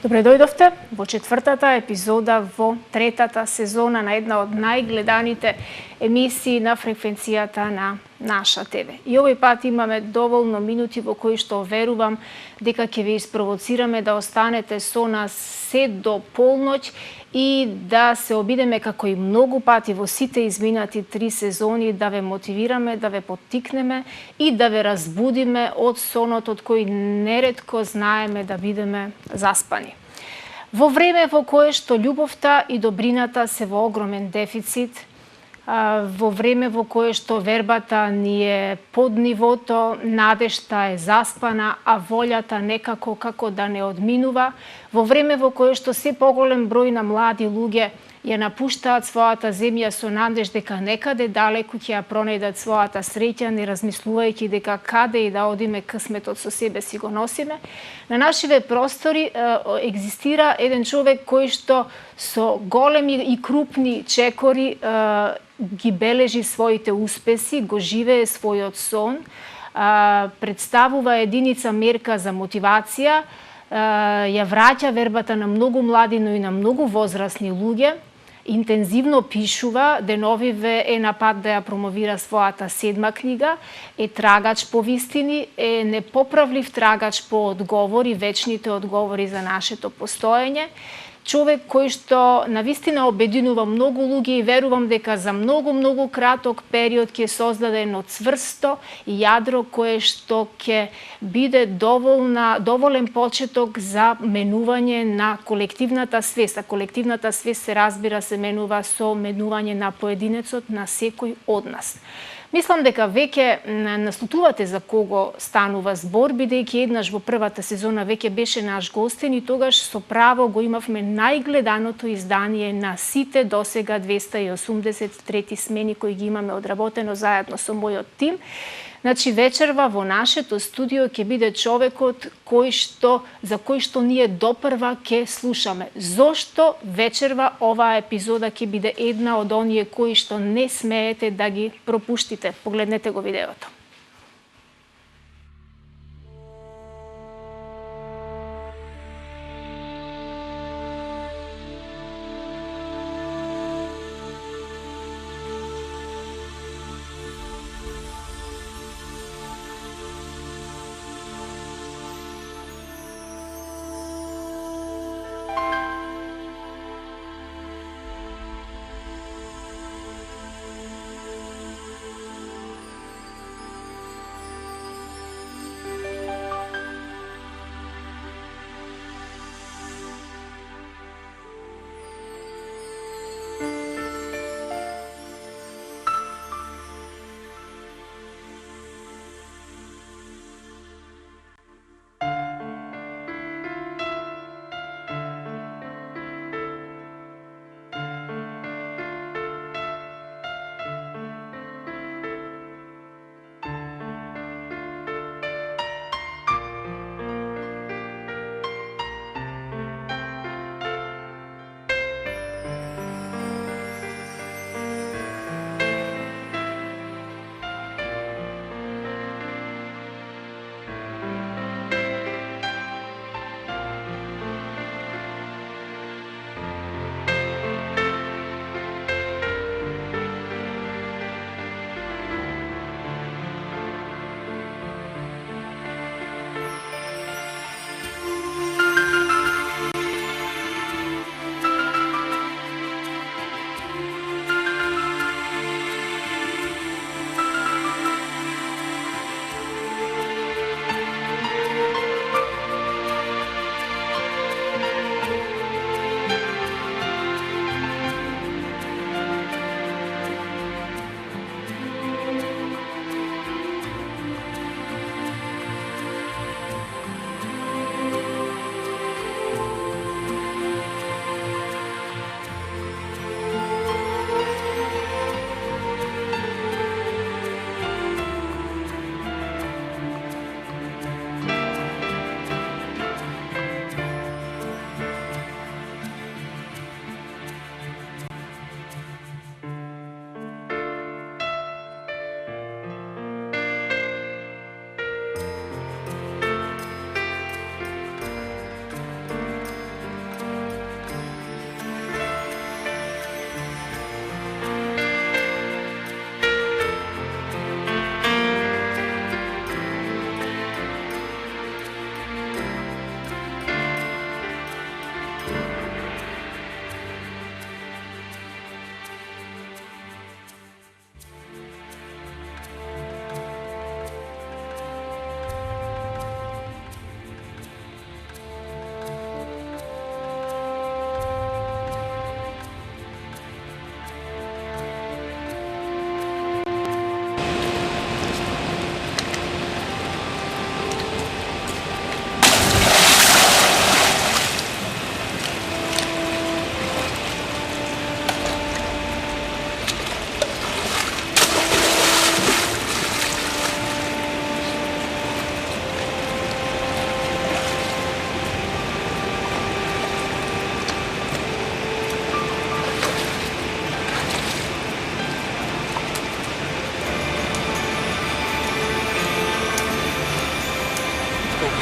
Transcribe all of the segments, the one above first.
Добре дојдовте во четвртата епизода во третата сезона на една од најгледаните емисии на фреквенцијата на Наша ТВ. И овој пат имаме доволно минути во кои што верувам дека ќе ве испровоцираме да останете со нас се до полноќ и да се обидеме како и многу пати во сите изминати 3 сезони да ве мотивираме, да ве поттикнеме и да ве разбудиме од сонот од кој неретко знаеме да бидеме заспани. Во време во кое што љубовта и добрината се во огромен дефицит, во време во кое што вербата ни е под нивото, надежта е заспана, а волјата некако како да не одминува, во време во кое што се поголем број на млади луѓе ја напуштаат својата земја со надеж дека некаде далеку ќе ја пронајдат својата среќа, не размислувајќи дека каде и да одиме късметот со себе си го носиме. На нашиве простори екзистира еден човек кој што со големи и крупни чекори ги бележи своите успеси, го живее својот сон, представува единица мерка за мотивација, ја враќа вербата на многу млади, но и на многу возрастни луѓе, интензивно пишува, деновиве е на пат да ја промовира својата 7 книга, е трагач по вистини, е непоправлив трагач по одговори, вечните одговори за нашето постоење. Човек кој што навистина обединува многу луѓе и верувам дека за многу краток период ќе создаде едно цврсто јадро кое што ќе биде доволен почеток за менување на колективната свест. А колективната свест се разбира се менува со менување на поединецот, на секој од нас. Мислам дека веќе наслутувате за кого станува збор, бидејќи еднаш во првата сезона веќе беше наш гостин и тогаш со право го имавме најгледаното издание на сите досега 283 смени кои ги имаме одработено заедно со мојот тим. Значи вечерва во нашето студио ќе биде човекот за кој што ние допрва ќе слушаме. Зошто вечерва оваа епизода ќе биде една од оние кои што не смеете да ги пропуштите? Погледнете го видеото.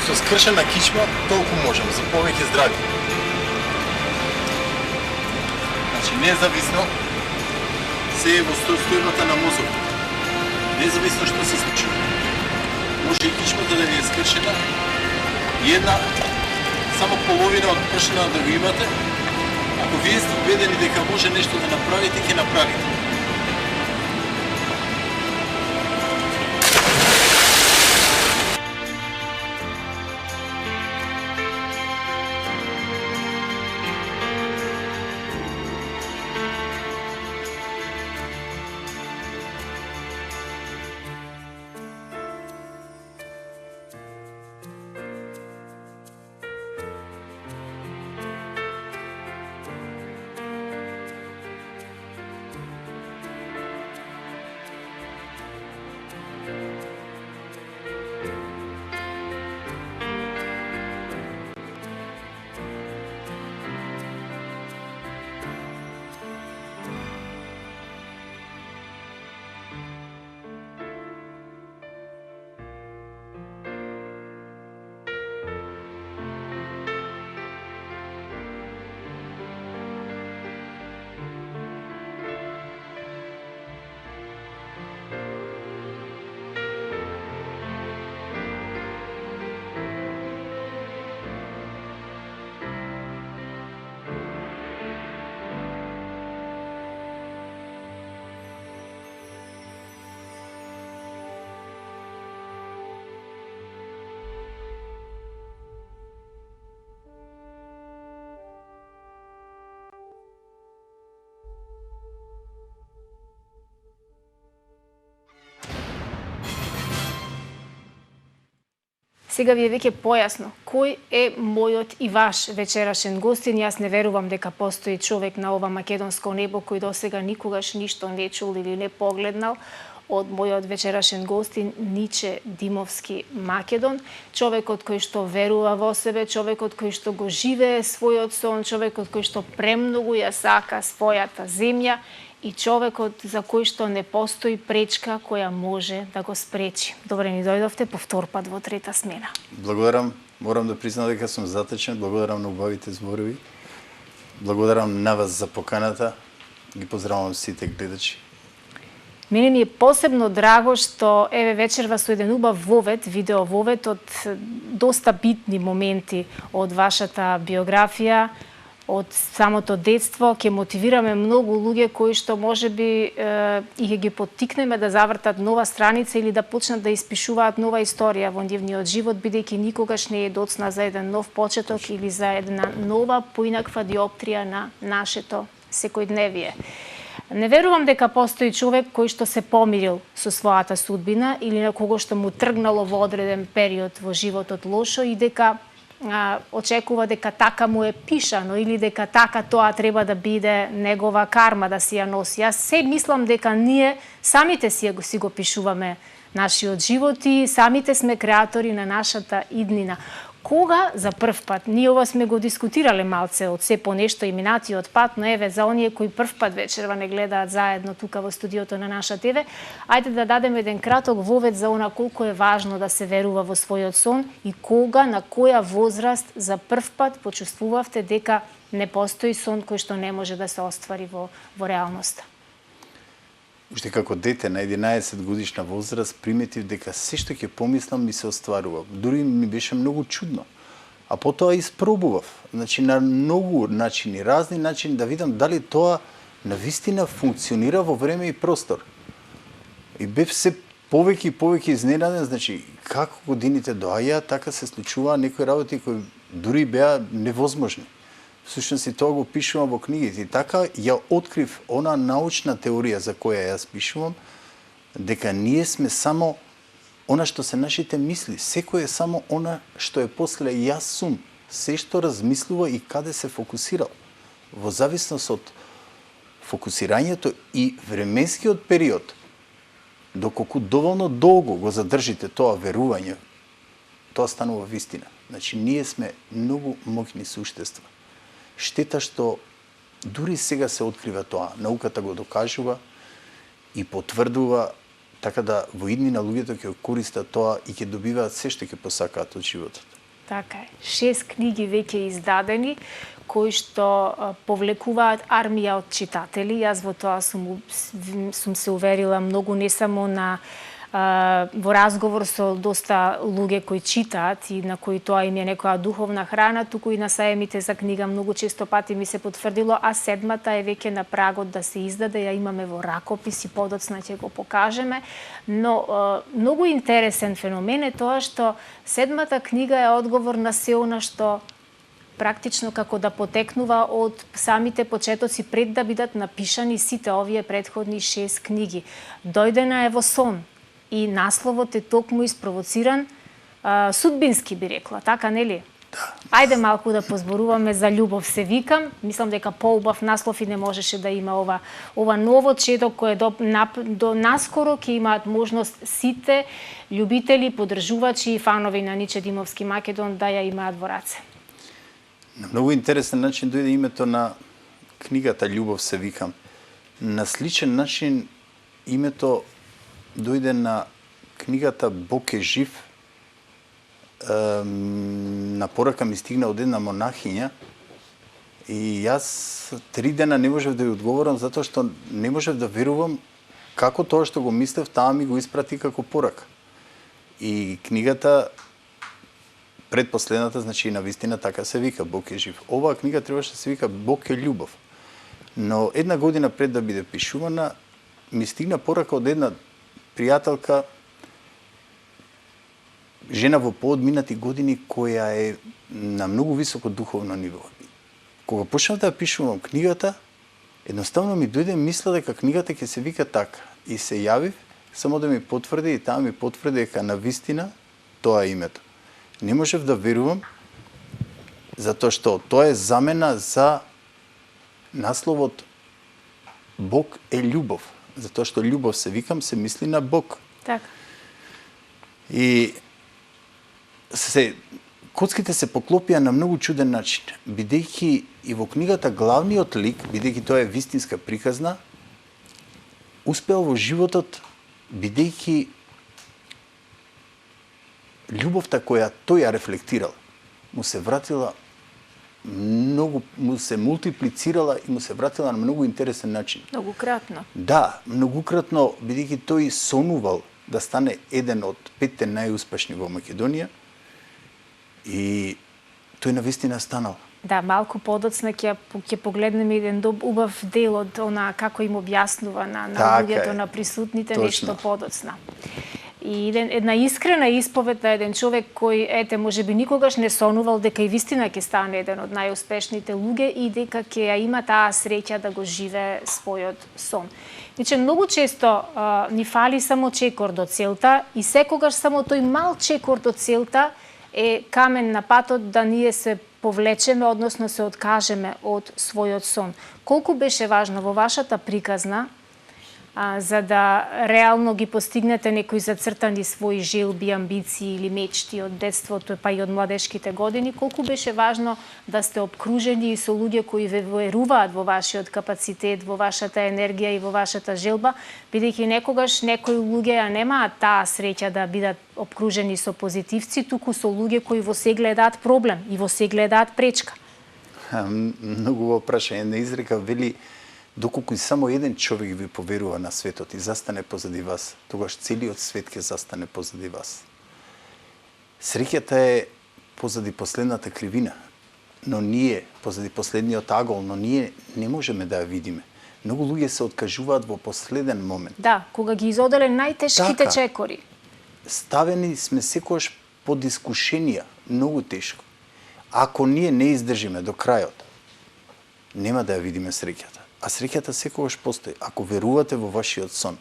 Со скршена кичма толку можам, за повеќе здрави. Значи, независно се е во стојбата на мозокот. Независно што се случува. Може и кичмата да ви е скршена, и една, само половина од пршина да го имате. Ако вие сте убедени дека може нешто да направите, ќе направите. Сега ви е веќе појасно кој е мојот и ваш вечерашен гостин. Јас не верувам дека постои човек на ова македонско небо кој досега никогаш ништо не чул или не погледнал од мојот вечерашен гостин Ниче Димовски Македон. Човекот кој што верува во себе, човекот кој што го живее својот сон, човекот кој што премногу ја сака својата земја и човекот за кој што не постои пречка која може да го спречи. Добре ни дојдовте по втор пат во трета смена. Благодарам, морам да признам дека сум затечен, благодарам на убавите зборови. Благодарам на вас за поканата. Ги поздравувам сите гледачи. Мене ми е посебно драго што еве вечерва со еден убав вовед, видео вовед од доста битни моменти од вашата биографија, од самото детство, ќе мотивираме многу луѓе кои што можеби и ќе ги поттикнеме да завртат нова страница или да почнат да испишуваат нова историја во нивниот живот, бидејќи никогаш не е доцна за еден нов почеток или за една нова поинаква диоптрија на нашето секојдневие. Не верувам дека постои човек кој што се помирил со својата судбина или на кого што му тргнало во одреден период во животот лошо и дека очекува дека така му е пишано или дека така тоа треба да биде негова карма да си ја носи. Јас се мислам дека ние самите си го пишуваме нашиот живот и самите сме креатори на нашата иднина. Кога за прв пат, ние ова сме го дискутирале малце од се по нешто и минатиот пат, но еве за оние кои прв пат вечерва не гледаат заедно тука во студиото на наша ТВ, ајде да дадеме еден краток вовед за она колку е важно да се верува во својот сон и кога, на која возраст за прв пат почувствувавте дека не постои сон кој што не може да се оствари во реалноста. Уште како дете на 11 годишна возраст приметив дека се што ќе помислам ми се остварува. Дури ми беше многу чудно. А потоа испробував, значи на многу начини, разни начини да видам дали тоа навистина функционира во време и простор. И бев се повеќе и повеќе изненаден, значи како годините доаѓаат, така се случуваа некои работи кои дури беа невозможни. Всушност и тоа го пишувам во книгите. И така ја открив она научна теорија за која јас пишувам, дека ние сме само она што се нашите мисли. Секој е само она што е после јас сум. Се што размислува и каде се фокусирал. Во зависност од фокусирањето и временскиот период, доколку доволно долго го задржите тоа верување, тоа станува вистина. Значи, ние сме многу моќни суштества. Штета што дури сега се открива тоа. Науката го докажува и потврдува, така да во иднина луѓето ќе користат тоа и ќе добиваат се што ќе посакаат од животот. Така е. 6 книги веќе издадени, кои што повлекуваат армија од читатели. Јас во тоа сум се уверила многу, не само во разговор со доста луѓе кои читаат и на кои тоа им е некоја духовна храна, туку и на саемите за книга многу често пати ми се потврдило, а 7-та е веќе на прагот да се издаде, ја имаме во ракопис и подоцна ќе го покажеме, но многу интересен феномен е тоа што 7-та книга е одговор на се она што практично како да потекнува од самите почетоци пред да бидат напишани сите овие претходни 6 книги. Дојдена е во сон и насловот е токму испровоциран судбински, би рекла, така нели? Да. Ајде малку да позборуваме за љубов се викам. Мислам дека поубав наслов и не можеше да има ова ново четок кое до наскоро ќе имаат можност сите љубители, поддржувачи и фанови на Ниче Димовски Македон да ја имаат во раце. На многу интересен начин дојде името на книгата Љубов се викам. На сличен начин името дојде на книгата Бог е жив. На порака ми стигна од една монахиња и јас 3 дена не можев да ја одговорам затоа што не можев да верувам како тоа што го мислев, таа ми го испрати како порака. И книгата предпоследната, значи на вистина така се вика, Бог е жив. Оваа книга требаше да се вика Бог е љубов. Но една година пред да биде пишувана, ми стигна порака од една пријателка, жена во поодминати години која е на многу високо духовно ниво. Кога почнав да ја пишувам книгата, едноставно ми дојде мисла дека книгата ќе се вика така. И се јавив само да ми потврди и таа ми потврди дека на вистина тоа е името. Не можев да верувам, затоа што тоа е замена за насловот Бог е љубов. Затоа што љубов се викам, се мисли на Бог. Така. И коцките се поклопија на многу чуден начин, бидејќи и во книгата главниот лик, бидејќи тоа е вистинска приказна, успеал во животот, бидејќи љубовта која тој ја рефлектирал, му се вратила многу, му се мултиплицирала и му се вратила на многу интересен начин. Многукратно. Да, многукратно, бидејќи тој сонувал да стане еден од 5 најуспешни во Македонија и тој навистина станал. Да, малку подоцна ќе погледнеме еден убав дел од она како им објаснува на луѓето, на присутните, точно. нешто подоцна. И една искрена исповед на еден човек кој, ете, можеби никогаш не сонувал дека и вистина ќе стане еден од најуспешните луѓе и дека ќе ја има таа среќа да го живее својот сон. Значи, многу често ни фали само чекор до целта и секогаш само тој мал чекор до целта е камен на патот да ние се повлечеме, односно се откажеме од својот сон. Колку беше важно во вашата приказна за да реално ги постигнете некои зацртани своји желби, амбиции или мечти од детството па и од младешките години, колку беше важно да сте обкружени и со луѓе кои ве веруваат во вашиот капацитет, во вашата енергија и во вашата желба, бидејќи некогаш некои луѓе ја немаат таа среќа да бидат обкружени со позитивци, туку со луѓе кои во се гледаат проблем и во се гледаат пречка. Многу во прашање на изрека вели: доколку само еден човек ви поверува на светот и застане позади вас, тогаш целиот свет ќе застане позади вас. Среќата е позади последната кривина, но ние, позади последниот агол, но ние не можеме да ја видиме. Многу луѓе се откажуваат во последен момент. Да, кога ги изоделе најтешките чекори. Ставени сме секогаш под искушенија, многу тешко. Ако ние не издржиме до крајот, нема да ја видиме среќата. А среќата секогаш постои. Ако верувате во вашиот сон,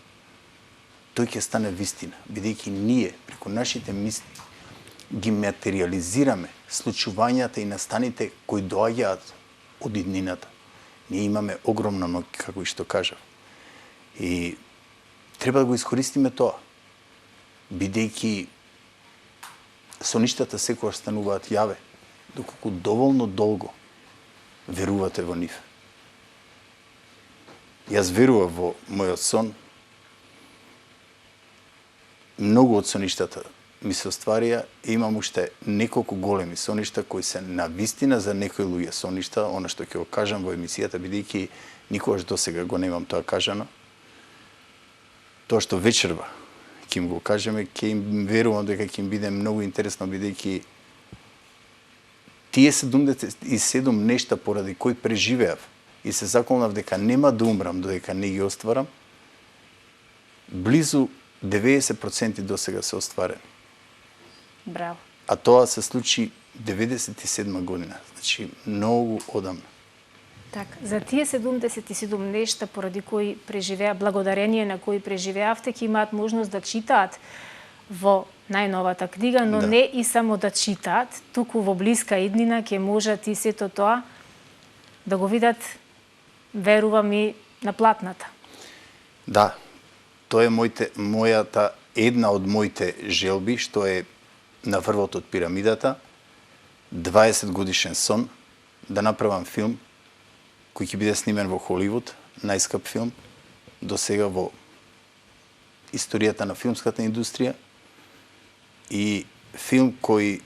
тој ќе стане вистина, бидејќи ние, преку нашите мисли, ги материализираме случувањата и настаните кои доаѓаат од иднината. Ние имаме огромна ноќ, како и што кажав. И треба да го искористиме тоа, бидејќи соништата секогаш стануваат јаве, доколку доволно долго верувате во нив. Јас верував во мојот сон. Многу од соништата ми се остварија и имам уште неколку големи соништа кои се на вистина за некои луѓе соништа, она што ќе го кажам во емисијата, бидејќи никогаш досега го немам тоа кажано. Тоа што вечерва ќе им го кажеме, ќе им верувам дека ќе им биде многу интересно, бидејќи тие 77 нешта поради кои преживеав и се заколнав дека нема да умрам додека не ги остварам, близу 90% досега се остварени. Браво. А тоа се случи 97 година, значи многу одамна. Така, за тие 77 нешта поради кои преживеа, благодарение на кои преживеавте, ќе имаат можност да читаат во најновата книга, но не и само да читаат, туку во блиска иднина ќе можат и сето тоа да го видат, верувам, и на платната. Да, тоа е мојата една од моите желби, што е на врвот од пирамидата, 20 годишен сон, да направам филм кој ќе биде снимен во Холивуд, најскап филм до сега во историјата на филмската индустрија, и филм кој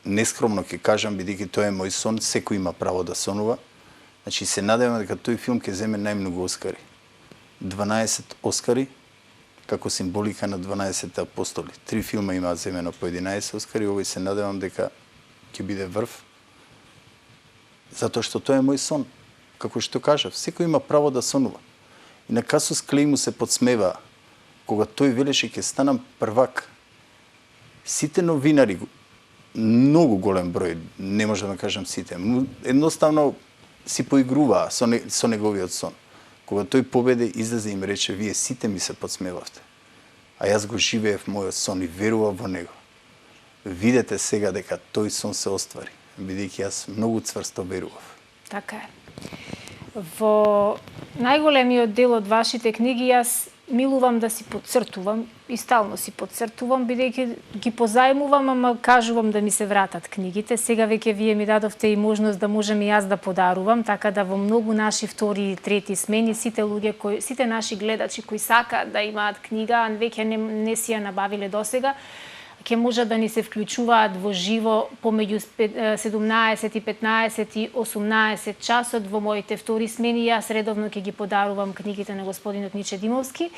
нескромно ќе кажам, бидејќи тоа е мој сон, секој има право да сонува. Значи се надевам дека тој филм ќе земе најмногу оскари. 12 оскари како символика на 12 апостоли. 3 филма имаат земено по 11 оскари, овој се надевам дека ќе биде врв. Затоа што тоа е мој сон. Како што кажав, секој има право да сонува. И на Касус Клеј му се подсмева кога тој велеше ќе станам првак. Сите новинари, многу голем број, не можам да кажам сите, едноставно си поигруваа со неговиот сон. Кога тој победе, излезе и им рече: вие сите ми се подсмевавте. А јас го живеев мојот сон и верував во него. Видете сега дека тој сон се оствари, бидејќи јас многу цврсто верував. Така е. Во најголемиот дел од вашите книги јас милувам да си подцртувам и стално си подцртувам, бидејќи ги позајмувам, ама кажувам да ми се вратат книгите. Сега веќе вие ми дадовте и можност да можем и јас да подарувам, така да во многу наши втори и трети смени сите луѓе сите наши гледачи кои сакаат да имаат книга, а веќе не си ја набавиле досега, ќе можат да ни се вклучуваат во живо помеѓу 17 и 15 и 18 часот во моите втори смени. Јас редовно ќе ги подарувам книгите на господинот Ниче Димовски,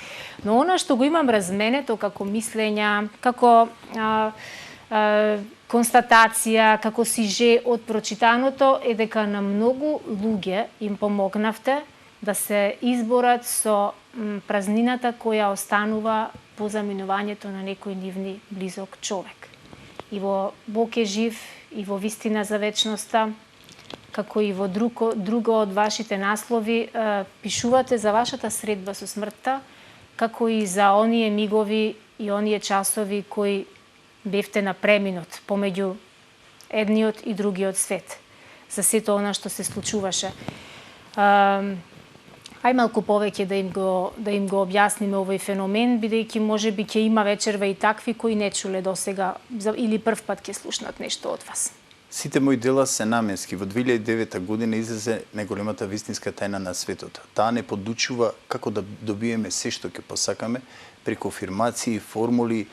но она што го имам разменето како мислења, како констатација, како сиже од прочитаното е дека на многу луѓе им помогнавте да се изборат со празнината која останува по заминувањето на некој нивни близок човек. И во Бог е жив, и во вистина за вечноста, како и во друго од вашите наслови, пишувате за вашата средба со смртта, како и за оние мигови и оние часови кои бевте на преминот помеѓу едниот и другиот свет, за сето она што се случуваше. Ај малку повеќе да им го објасниме овој феномен, бидејќи можеби ќе има вечерва и такви кои не чуле досега или прв пат ќе слушнат нешто од вас. Сите мои дела се наменски. Во 2009 година излезе најголемата вистинска тајна на светот. Таа не подучува како да добиеме се што ќе посакаме преку афирмации, формули,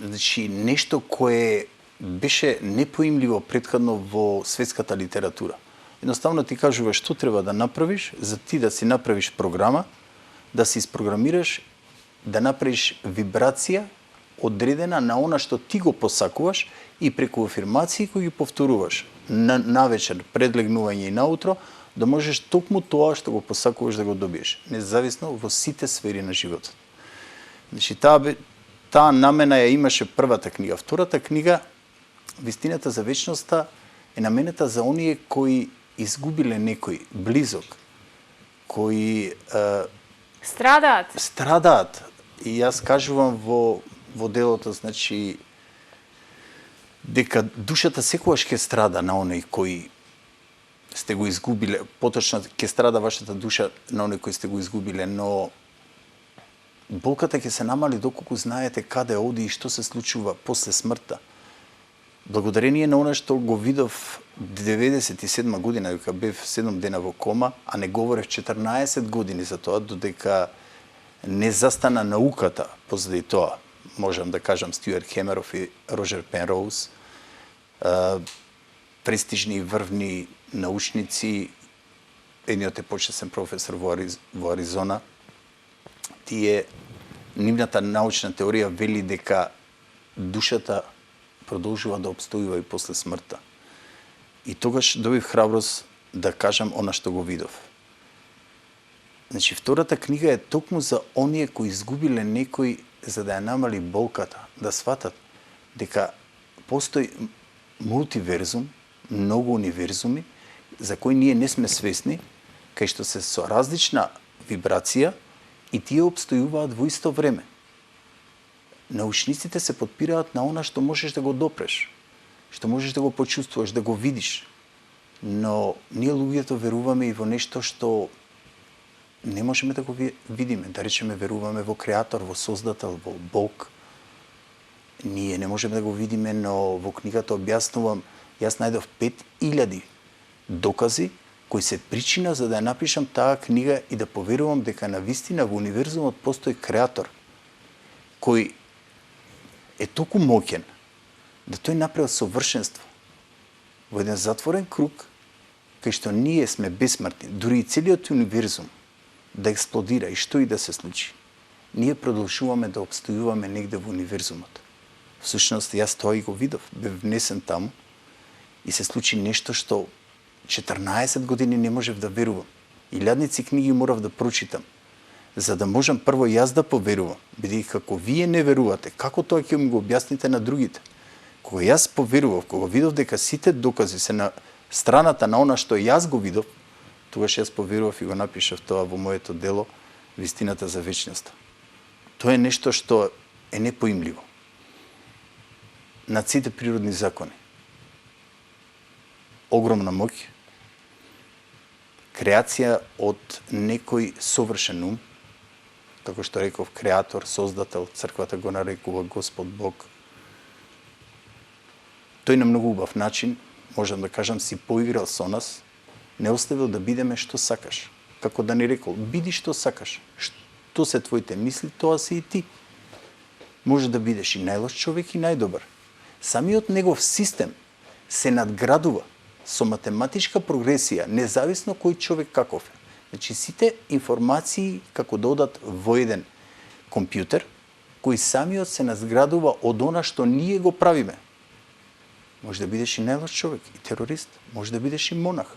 значи нешто кое беше непоимливо претходно во светската литература. Едноставно ти кажува што треба да направиш, за ти да си направиш програма, да си isprogramираш, да направиш вибрација одредена на она што ти го посакуваш и преку афирмации кои ги повторуваш на вечер, пред легнување и наутро, да можеш токму тоа што го посакуваш да го добиеш, независно во сите сфери на животот. Значи таа намена ја имаше првата книга. Втората книга, Вистината за вечноста, е наменета за оние кои изгубиле некој близок, кои страдаат. И јас кажувам во делото, значи, дека душата секогаш ќе страда на оној кој сте го изгубиле, поточно ќе страда вашата душа на оној кој сте го изгубиле, но болката ќе се намали доколку знаете каде оди и што се случува после смртта. Благодарение на она што го видов 97 година, дека бев 7 дена во кома, а не говорев 14 години за тоа, додека не застана науката позади тоа. можам да кажам Стюарт Хемеров и Роджер Пенроуз, престижни врвни научници, едниот е почесен професор во Аризона. Нивната научна теорија вели дека душата продолжува да обстојува и после смртта. И тогаш добив храброст да кажам она што го видов. Значи, втората книга е токму за оние кои изгубиле некој за да ја намали болката, да сватат дека постои мултиверзум, многу универзуми, за кои ние не сме свесни, кај што се со различна вибрација и тие обстојуваат во исто време. Научниците се подпираат на она што можеш да го допреш, што можеш да го почувствуваш, да го видиш. Но ние луѓето веруваме и во нешто што не можеме да го видиме. Да речеме, веруваме во Креатор, во Создател, во Бог. Ние не можеме да го видиме, но во книгата објаснувам, јас најдов 5000 докази кои се причина за да ја напишам таа книга и да поверувам дека навистина во универзумот постои Креатор, кој е толку моќен да тој направил совршенство во еден затворен круг, кај што ние сме бесмртни, дури и целиот универзум да експлодира и што и да се случи. Ние продолжуваме да обстојуваме негде во универзумот. Всушност, јас тоа и го видов, бев внесен таму и се случи нешто што 14 години не можев да верувам. Илјадници книги морав да прочитам, за да можам прво јас да поверувам, бидејќи како вие не верувате, како тоа ќе ми го објасните на другите? Кога јас поверував, кога видов дека сите докази се на страната на она што јас го видов, тогаш јас поверував и го напишав тоа во моето дело Вистината за вечноста. Тоа е нешто што е непоимливо. Над сите природни закони. Огромна моќ, креација од некој совршен ум, како што реков, Креатор, Создател, црквата го нарекува Господ Бог. Тој на многу убав начин, можам да кажам, си поиграл со нас, не оставил да бидеме што сакаш. Како да ни рекол, биди што сакаш. Што се твоите мисли, тоа си и ти. Може да бидеш и најлош човек и најдобар. Самиот негов систем се надградува со математичка прогресија, независно кој човек каков е. Значи, сите информации како да одат во еден компјутер, кој самиот се надградува од она што ние го правиме. Може да бидеш и најлош човек, и терорист, може да бидеш и монах.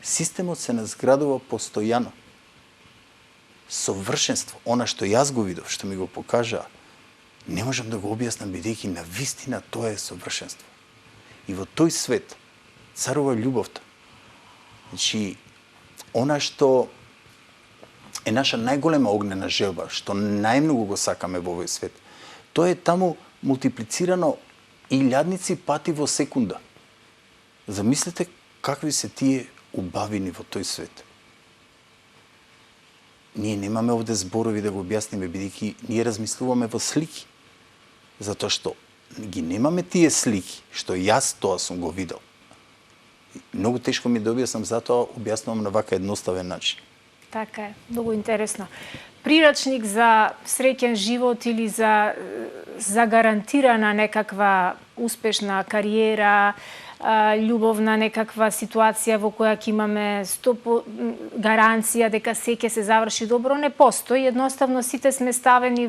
Системот се надградува постојано. Совршенство, она што јас го видов, што ми го покажа, не можам да го објаснам, бидејќи на вистина тоа е совршенство. И во тој свет царува љубовта. Значи, она што е наша најголема огнена желба, што најмногу го сакаме во овој свет, тоа е таму мултиплицирано илјадници пати во секунда. Замислете какви се тие убавини во тој свет. Ние немаме овде зборови да го објасниме, бидејќи ние размислуваме во слики. Затоа што ги немаме тие слики, што јас тоа сум го видел. Многу тешко ми да објаснам, затоа објаснувам на вака едноставен начин. Така е, многу интересно. Прирачник за среќен живот или за гарантирана некаква успешна кариера, љубовна некаква ситуација во која ќе имаме 100% гаранција дека се ќе се заврши добро, не постои. Едноставно сите сме ставени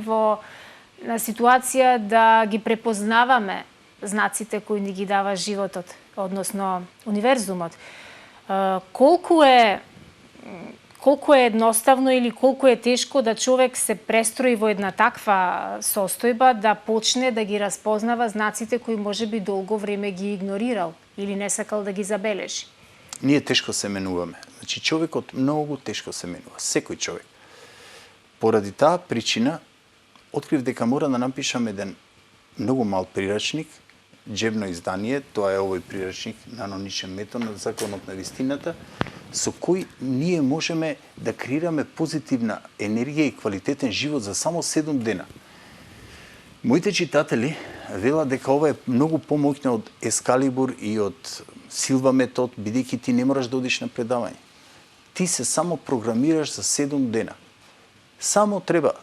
на ситуација да ги препознаваме знаците кои ни ги дава животот, односно универзумот. Колку е едноставно или колку е тешко да човек се престрои во една таква состојба, да почне да ги разпознава знаците кои можеби долго време ги игнорирал или не сакал да ги забележи. Ние тешко се менуваме. Значи, човекот многу тешко се менува. Секој човек. Поради таа причина, открив дека мора да напишам еден многу мал прирачник, џебно издание, тоа е овој прирачник на аноничен метод на законот на вистината, со кој ние можеме да креираме позитивна енергија и квалитетен живот за само 7 дена. Моите читатели велат дека ова е многу помоќно од Ескалибур и од Силва метод, бидејќи ти не мораш да одиш на предавање. Ти се само програмираш за 7 дена. Само треба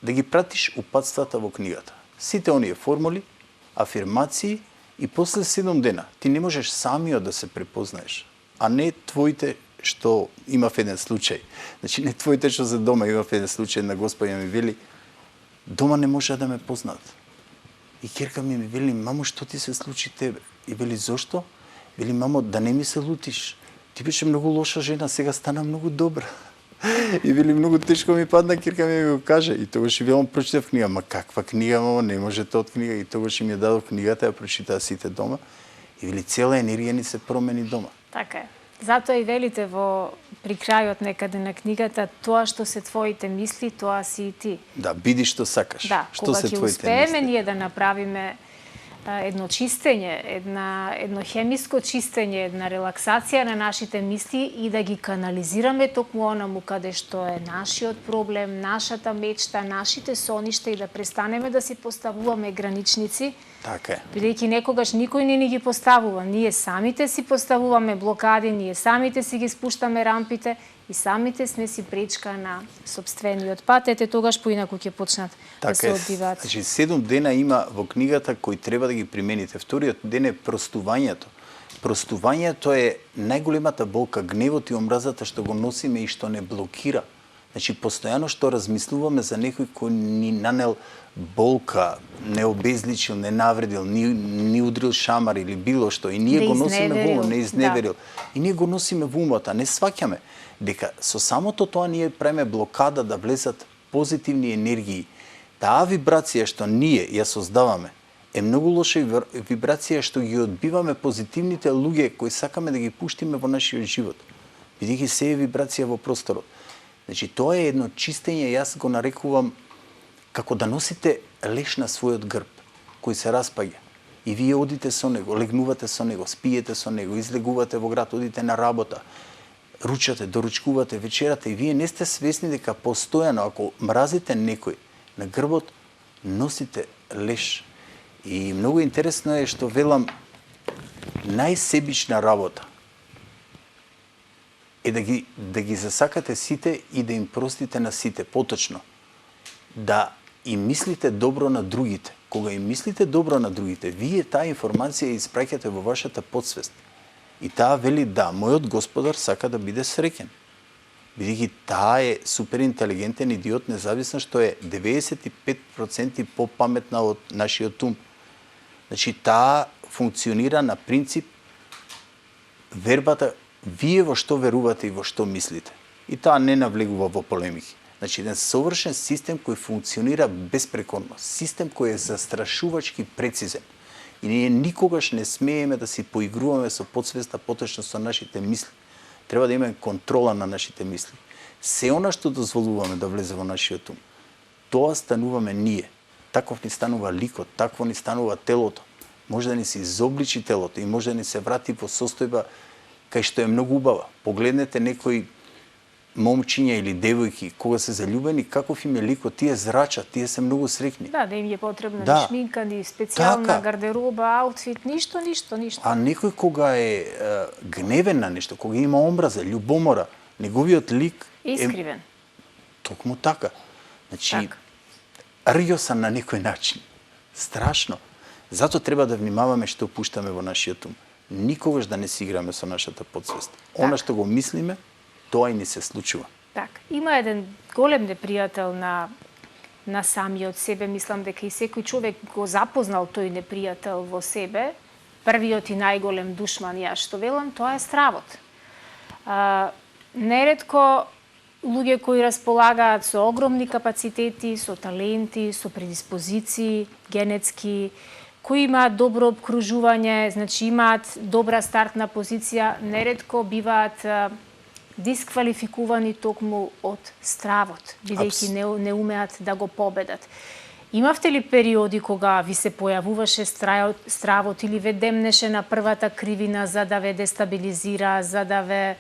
да ги пратиш упатствата во книгата. Сите оние формули, афирмации и после 7 дена ти не можеш самиот да се препознаеш, а не твоите што имав еден случај. Значи не твоите што за дома, имав еден случај на Господја ми вели дома не може да ме познаат. И ќерка ми вели мамо што ти се случи тебе? И вели зошто? Вели мамо да не ми се лутиш. Ти беше многу лоша жена, сега стана многу добра. И вели многу тешко ми падна, ќерка ми го каже. И тогаш велам прочитав книга, ма каква книга, мамо, не можете од книга. И тогаш ми ја дадов книгата, ја прочитаа сите дома. И вели цела енергија ни се промени дома. Така е. Затоа и велите при крајот некаде на книгата, тоа што се твоите мисли, тоа си и ти. Да, биди што сакаш. Да, што кога се ќе твоите успееме мисли. ние да направиме едно чистење, едно хемиско чистење, една релаксација на нашите мисли и да ги канализираме токму онаму каде што е нашиот проблем, нашата мечта, нашите соништа и да престанеме да си поставуваме граничници, Така е. бидејќи некогаш никој не ни ги поставува. Ние самите си поставуваме блокади, ние самите си ги спуштаме рампите и самите сме си пречка на собствениот пат. Ете тогаш поинаку ќе почнат да се одбиваат. Значи 7 дена има во книгата кои треба да ги примените. Вториот ден е простувањето. Простувањето е најголемата болка, гневот и омразата што го носиме и што не блокира. Значи постојано што размислуваме за некој кој ни нанел болка, не обезличил, не навредил, ни удрил шамар или било што и ние Не го носиме во умот, не изневерил, изневерил. И ние го носиме во умот, а не сваќаме дека со самото тоа ние правиме блокада да влезат позитивни енергии. Таа вибрација што ние ја создаваме е многу лоша вибрација што ги одбиваме позитивните луѓе кои сакаме да ги пуштиме во нашиот живот. Бидејќи се е вибрација во просторот. Значи тоа е едно чистење, јас го нарекувам како да носите леш на својот грб кој се распаѓа. И вие одите со него, легнувате со него, спиете со него, излегувате во град, одите на работа, ручате, доручкувате, вечерате и вие не сте свесни дека постојано ако мразите некој на грбот носите леш. И многу интересно е што велам најсебична работа е да ги засакате сите и да им простите на сите, поточно. Да им мислите добро на другите. Кога им мислите добро на другите, вие таа информација ја испраќате во вашата подсвест. И таа вели да, мојот господар сака да биде среќен. Бидејќи таа е суперинтелигентен идиот, независно што е 95% попаметна од нашиот ум. Значи таа функционира на принцип вербата вие во што верувате и во што мислите. И таа не навлегува во полемики. Значи еден совршен систем кој функционира безпрекорно, систем кој е застрашувачки прецизен. И ние никогаш не смееме да си поигруваме со подсвеста, поточно со нашите мисли. Треба да имаме контрола на нашите мисли. Се она што дозволуваме да влезе во нашиот ум, тоа стануваме ние. Таков ни станува ликот, такво ни станува телото. Може да ни се изобличи телото и може да ни се врати во состојба кај што е многу убава. Погледнете некои момчиња или девојки кога се заљубени, каков им е ликот, тие зрачат, тие се многу среќни. Да, да им е потребна ни шминка, ни специјална Така. гардероба, аутфит, ништо. А некој кога е гневен на нешто, кога има омраза, љубомора, неговиот лик Искривен. токму така. Значи, Така. рјосан на некој начин. Страшно. Зато треба да внимаваме што пуштаме во нашиот ум. Никогаш да не си играме со нашата подсвест. Она што го мислиме, тоа и не се случува. Така. Има еден голем непријател на самиот себе. Мислам дека и секој човек го запознал тој непријател во себе. Првиот и најголем душман, јас што велам, тоа е стравот. Неретко луѓе кои располагаат со огромни капацитети, со таленти, со предиспозиции, генетски, кои имаат добро обкружување, значи имаат добра стартна позиција, неретко биваат дисквалификувани токму од стравот, бидејќи не умеат да го победат. Имавте ли периоди кога ви се појавуваше стравот или ве демнеше на првата кривина за да ве дестабилизира, за да ве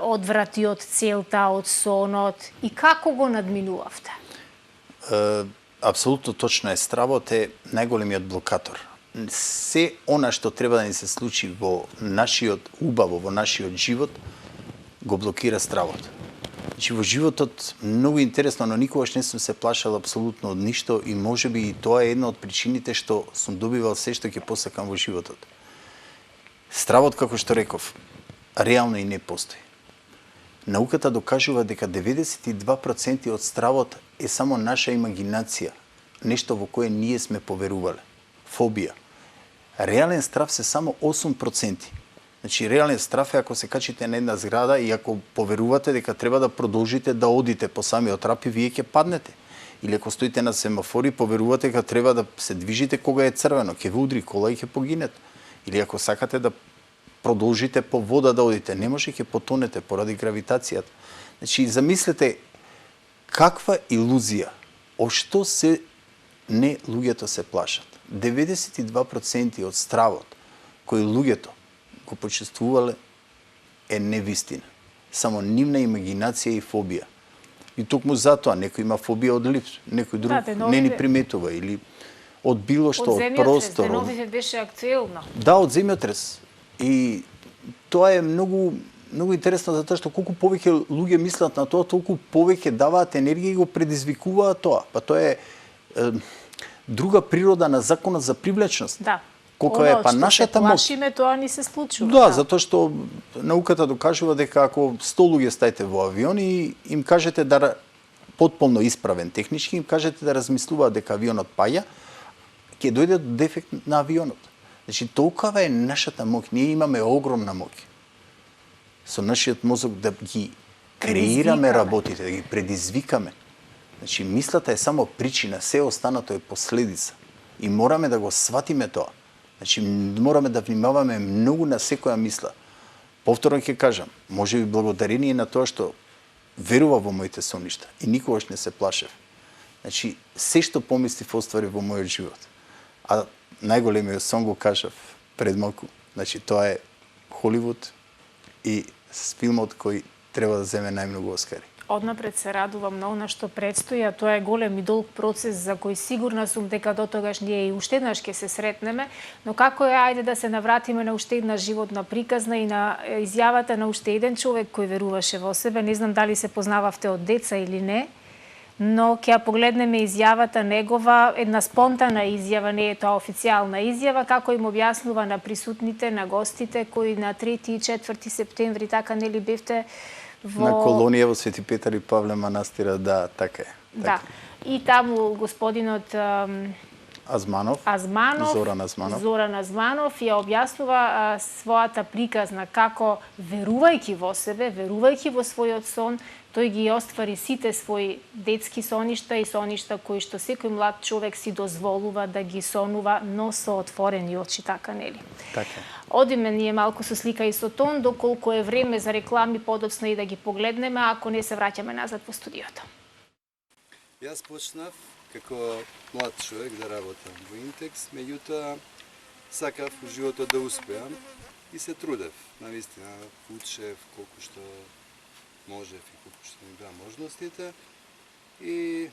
одврати од целта, од сонот и како го надминувавте? Апсолутно точно е, стравот е најголемиот блокатор. Се она што треба да ни се случи во нашиот убаво, во нашиот живот, го блокира стравот. Значи во животот многу интересно, но никогаш не сум се плашал апсолутно од ништо и можеби и тоа е една од причините што сум добивал се што ќе посакам во животот. Стравот, како што реков, реално и не постои. Науката докажува дека 92% од стравот е само наша имагинација, нешто во кое ние сме поверувале. Фобија. Реален страв се само 8%. Значи, реален страв е ако се качите на една зграда и ако поверувате дека треба да продолжите да одите по самиот трап и вие ќе паднете. Или ако стоите на семафори, поверувате дека треба да се движите кога е црвено, ќе ве удри кола и ќе погинете. Или ако сакате да продолжите по вода да одите, не може, ќе потонете поради гравитацијата. Значи, замислете каква илузија, од што се не луѓето се плашат. 92% од стравот кој луѓето го почувствувале е невистина. Само нивна имагинација и фобија. И токму затоа некој има фобија од лифт, некој друг не ни приметува или од било што, од простор. Од земјотрес, беше актуелно. Да, од земјотрес. И тоа е многу интересно затоа што колку повеќе луѓе мислат на тоа, толку повеќе даваат енергија и го предизвикуваат тоа. Па тоа е друга природа на законот за привлечност. Да. Колку е па нашата моќ. Плашиме, тоа ни се случува. Да, затоа што науката докажува дека ако 100 луѓе стаите во авион и им кажете да потполно исправен технички, им кажете да размислуваат дека авионот паѓа, ќе дојде до дефект на авионот. Значи, толкова е нашата моќ. Ние имаме огромна моќ. Со нашиот мозок да ги креираме работите, да ги предизвикаме. Значи, мислата е само причина, се останато е последица. И мораме да го сватиме тоа. Значи, мораме да внимаваме многу на секоја мисла. Повторно ќе кажам, може би благодарение на тоа што верува во моите соништа и никогаш не се плашев. Значи, се што помислив оствари во мојот живот. А најголемиот сон го кажав пред малку. Значи, тоа е Холивуд и филмот кој треба да земе најмногу Оскари. Однапред се радувам на она што предстои, а тоа е голем и долг процес за кој сигурна сум дека дотогаш ние и уште еднаш ќе се сретнеме, но како е, ајде да се навратиме на уште една животна приказна и на изјавата на уште еден човек кој веруваше во себе. Не знам дали се познававте од деца или не, но ќе ја погледнеме изјавата негова, една спонтана изјава, не е тоа официјална изјава, како им објаснува на присутните, на гостите кои на 3 и 4 септември, така нели бевте на колонија во Свети Петар и Павле манастира, да, така е. Да. И таму господинот Азманов, Зоран Азманов ја објаснува својата приказна како верувајќи во себе, верувајќи во својот сон, тој ги оствари сите своји детски соништа и соништа кои што секој млад човек си дозволува да ги сонува, но со отворени очи, така нели? Така. Одиме ние малку со слика и со тон, доколку е време за реклами, подоцна и да ги погледнеме, ако не се враќаме назад во студиото. Јас почнав како млад човек да работам во Интекс, меѓутоа сакав во животот да успеам и се трудев. Навистина, учев колку што можев и колку што ми беа можностите и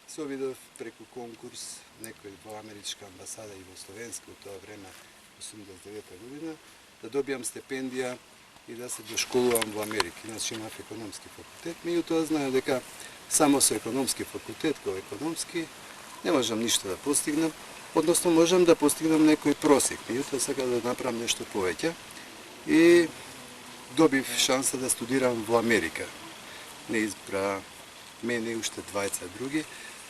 се обидов преку конкурс некој во Америчка амбасада и во Словенска во тоа време 89 година да добијам стипендија и да се дошколувам во Америка. Иначе имав економски факултет, меѓутоа знаев дека само со економски факултет, кој економски, не можам ништо да постигнам, односно можам да постигнам некој просек, меѓутоа сакам да направам нешто повеќе и добив шанса да студирам во Америка. Не избра мене и уште двајца други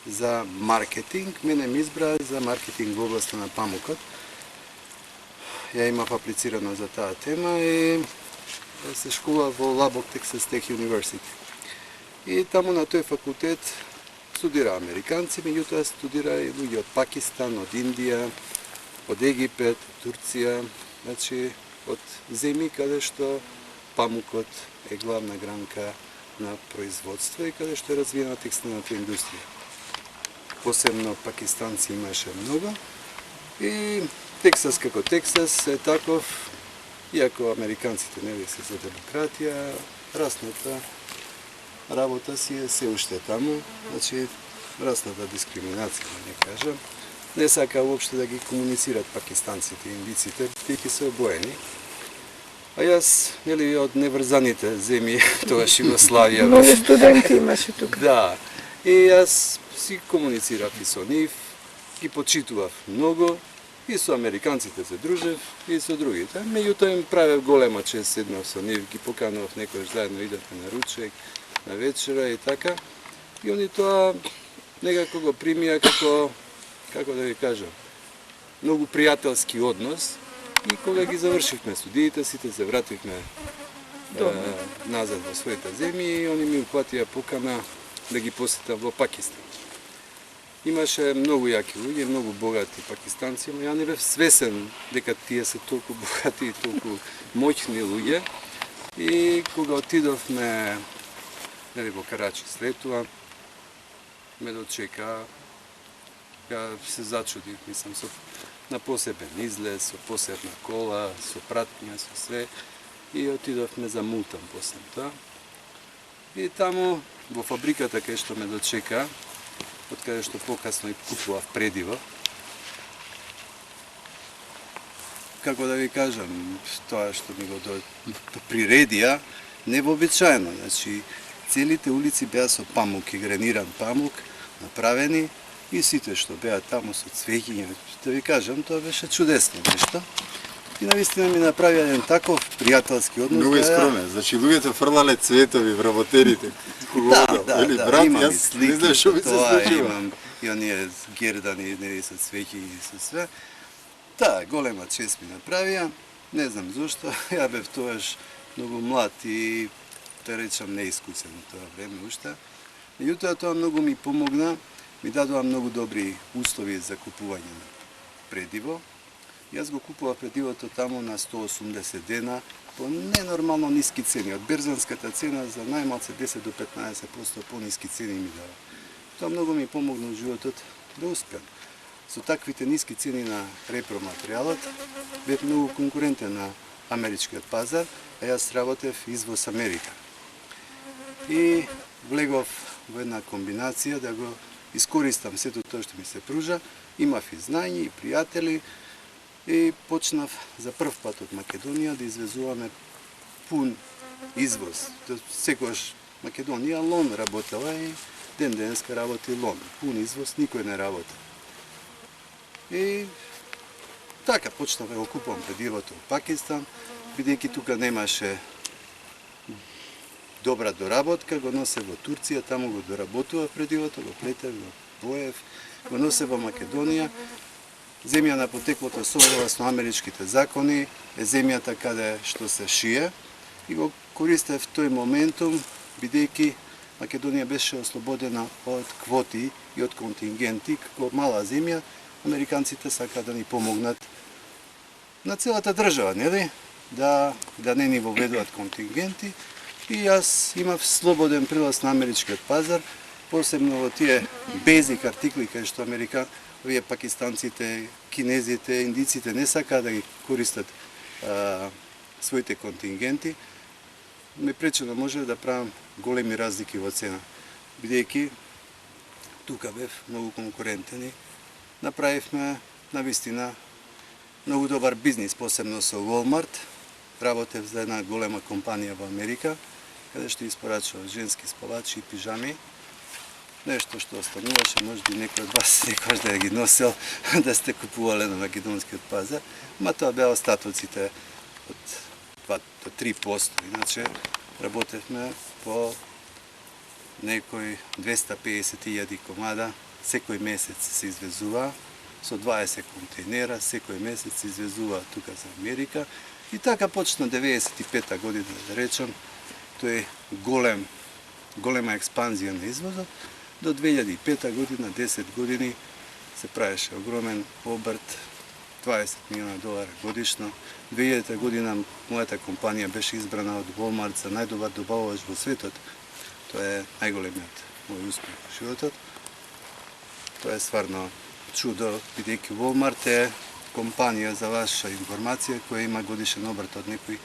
за маркетинг, мене ми избра за маркетинг во областа на памукот. Ја имав аплицирано за таа тема и се школував во Lubbock, Texas Tech University. И таму на тој факултет студира американци, меѓутоа студира и луѓе од Пакистан, од Индија, од Египет, Турција, значи од земји каде што памукот е главна гранка на производство и каде што е развиена текстилната индустрија. Посебно пакистанци имаше многу и Тексас како Тексас е таков, иако американците нели се за демократија, расната работа си е се уште таму, значи расната дискриминација, да не кажам. Не сака уопште да ги комуницират пакистанците и индиците, бидејќи се обоени. А јас, нели, од неврзаните земји, тогаш Југославија. Многу студенти имаше тука. Да. И јас си комуницирав и со нив, ги почитував многу, и со американците се дружев, и со другите. Меѓутоа им правев голема чест, седнав со нив, ги поканував некојаш заедно идевме на ручек, на вечера и така. И они тоа некако го примија како да ви кажам, многу пријателски однос. И кога ги завршивме студиите, сите се вративме назад во своите земји и они ми упатија покана да ги посетам во Пакистан. Имаше многу јаки луѓе, многу богати пакистанци, но ја не бев свесен дека тие се толку богати и толку моќни луѓе. И кога отидовме во Карачи след тоа, ме дочека, ја се зачудив, мислам, на посебен излез, со посебна кола, со пратња, со све. И отидовме за Мултан после тоа. И таму, во фабриката кај што ме дочека, од каде што покасно и купував предиво, како да ви кажам, тоа што ми го приредија, невообичаено. Значи, целите улици беа со памук, и граниран памук, направени, и сите што беа таму со цвеќиња, да ви кажам, тоа беше чудесно нешто. И навистина ми направи еден таков пријателски однос. Многу е скромен. Значи луѓето фрлале цветови врз работерите. Да, брат, имам и јас слики, не знам што би се тоа случило. имам и оние гердани, нели, со цвеќи и со све. Да, голема чест ми направија, не знам зошто, ја бев тоаш многу млад и, да речам, неискусен во тоа време уште. Меѓутоа тоа многу ми помогна, ми дадоа многу добри услови за купување на предиво. Јас го купував предивото таму на 180 дена по ненормално ниски цени. Од берзанската цена за најмалце 10 до 15% пониски цени ми дава. Тоа многу ми помогна во животот да успеам. Со таквите ниски цени на репроматеријалот бев многу конкурентен на америчкиот пазар, а јас работев извоз Америка. И влегов во една комбинација да го искористам сето тоа што ми се пружа. Имав и знаење и пријатели и почнав за прв пат од Македонија да извезуваме пун извоз. Секогаш Македонија лон работела и ден-денеска работи лон. Пун извоз никој не работи. И така почнав да го купувам предивото во Пакистан, бидејќи тука немаше добра доработка, го носев во Турција, таму го доработував предивото, го плетев, го боев, го носев во Македонија. Земја на потеклото согласно америчките закони е земјата каде што се шие и го користев тој моментум, бидејќи Македонија беше ослободена од квоти и од контингенти. Како мала земја, американците сака да ни помогнат на целата држава, нели? Да не ни воведуваат контингенти. И јас имав слободен прилаз на америчкиот пазар, посебно во тие безик артикли кај што овие пакистанците, кинезите, индиците не сака да ги користат своите контингенти. Ме пречи да може да правам големи разлики во цена, бидејќи тука бев многу конкурентен и направивме навистина многу добар бизнис, посебно со Walmart. Работев за една голема компанија во Америка, каде што испорачува женски спалачи и пижами. Нешто што остануваше, можеби некој од вас некојаш да ја ги носел, да сте купувале на македонскиот пазар, ма тоа беа остатоците од 2 до 3%. Иначе работевме по некој 250.000 комада, секој месец се извезува, со 20 контейнера, секој месец се извезува тука за Америка. И така почна 95-та година, да речам, тој голема експанзија на извозот. До 2005 година, 10 години, се правеше огромен обрт, $20 милиона годишно. 2000 година мојата компанија беше избрана од Walmart за најдобар добавувач во светот. Тоа е најголемиот мој успех во животот. Тоа е стварно чудо, бидејќи Walmart е компанија, за ваша информација, која има годишен обрт од некои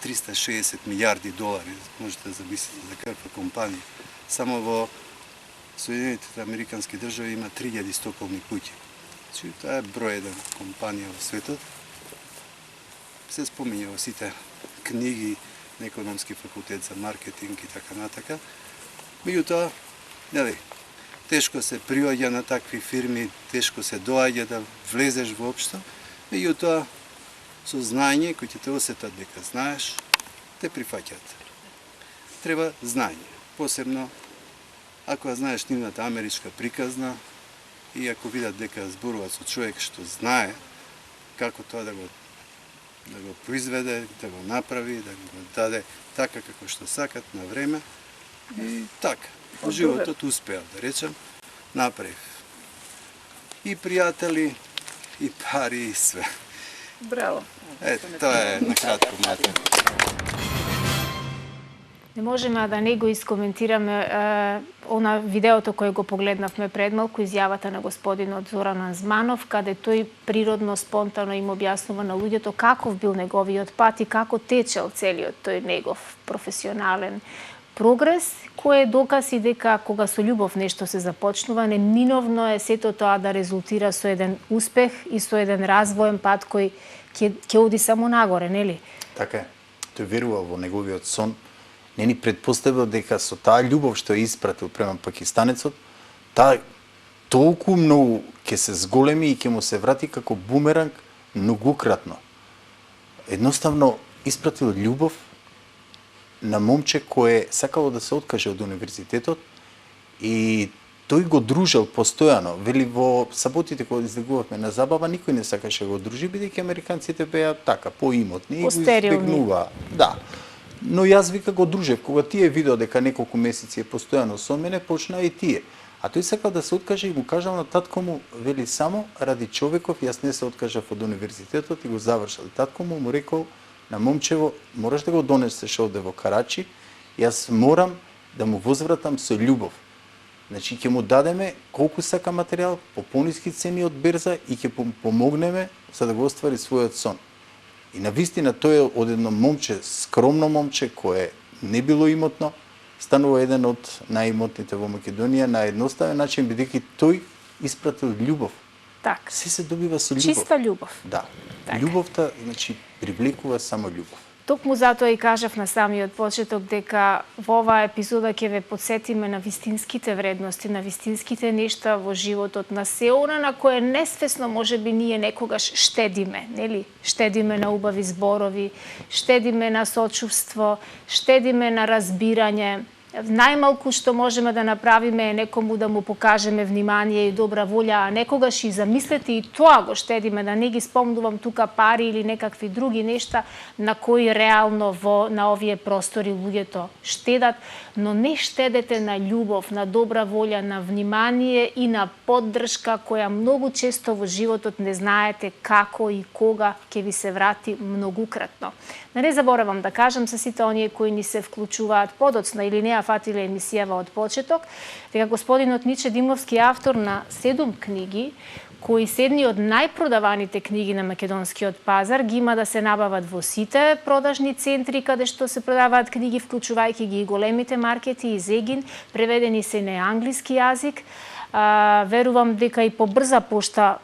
$360 милиарди. Можете да замислите за каква компанија. Само во Соединетите Американски држави има 3000 стоковни куќи. Значи, тоа е број еден компанија во светот. Се спомиња во сите книги на економски факултет за маркетинг и така натака. Меѓутоа, нели, тешко се приоѓа на такви фирми, тешко се доаѓа да влезеш воопшто. Меѓутоа, со знање, кои ќе те осетат дека знаеш, те прифаќаат. Треба знање, посебно ако знаеш нивната америчка приказна и ако видат дека зборуваат со човек што знае како тоа да го произведе, да го направи, да го даде така како што сакат на време и така. Во животот успеав, да речем, направив и пријатели, и пари, и све. Браво. Ето, тоа е накратко моето. Не можеме да не го искоментираме она видеото кое го погледнавме пред малку, изјавата на господинот Зоран Анзманов, каде тој природно, спонтано им објаснува на луѓето каков бил неговиот пат и како течел целиот тој негов професионален прогрес, кој е доказ и дека кога со љубов нешто се започнува, неминовно е сето тоа да резултира со еден успех и со еден развоен пат кој ќе оди само нагоре, нели? Така е. Тој верувал во неговиот сон. Не ни предпоставил дека со таа љубов што ја испратил према пакистанецот, таа толку многу ќе се зголеми и ќе му се врати како бумеранг многократно. Едноставно испратил љубов на момче кое сакало да се откаже од универзитетот и тој го дружел постојано. Вели во саботите кога излегувавме на забава, никој не сакаше да го дружи, бидејќи американците беа така поимотни и го избегнуваа. Да. Но јас вика го дружев, кога тие видео дека неколку месеци е постојано со мене, почна и тие. А тој сакал да се откаже и му кажал на татко му, вели само ради човеков, јас не се откажав од универзитетот и го завршил. Татко му рекол на момчево, мораш да го донесеш овде во Карачи, јас морам да му возвратам со љубов. Значи ќе му дадеме колку сака материјал по пониски цени од берза и ќе помогнеме за да го оствари својот сон. И навистина тој е од едно момче, скромно момче, кое не било имотно, станува еден од наимотните во Македонија на едноставен начин, бидејќи тој испратил љубов. Так. Се добива со љубов. Чиста љубов. Да. Так. Љубовта, значи, привлекува само љубов. Токму затоа и кажав на самиот почеток дека во оваа епизода ќе ве подсетиме на вистинските вредности, на вистинските нешта во животот, на се она на кое несвесно можеби ние некогаш штедиме, нели? Штедиме на убави зборови, штедиме на сочувство, штедиме на разбирање. Најмалку што можеме да направиме е некому да му покажеме внимание и добра волја, а некогаш и замислете и тоа го штедиме, да не ги спомнувам тука пари или некакви други нешта на кои реално на овие простори луѓето штедат, но не штедете на љубов, на добра волја, на внимание и на поддршка која многу често во животот не знаете како и кога ќе ви се врати многукратно. Да не заборавам да кажам за сите оние кои ни се вклучуваат подоцна или не ја фатиле емисијава од почеток, дека господинот Ниче Димовски е автор на 7 книги, кои се едни од најпродаваните книги на македонскиот пазар, ги има да се набават во сите продажни центри каде што се продаваат книги, вклучувајќи ги и големите маркети и Зегин, преведени се на англиски јазик. Верувам дека и по брза пошта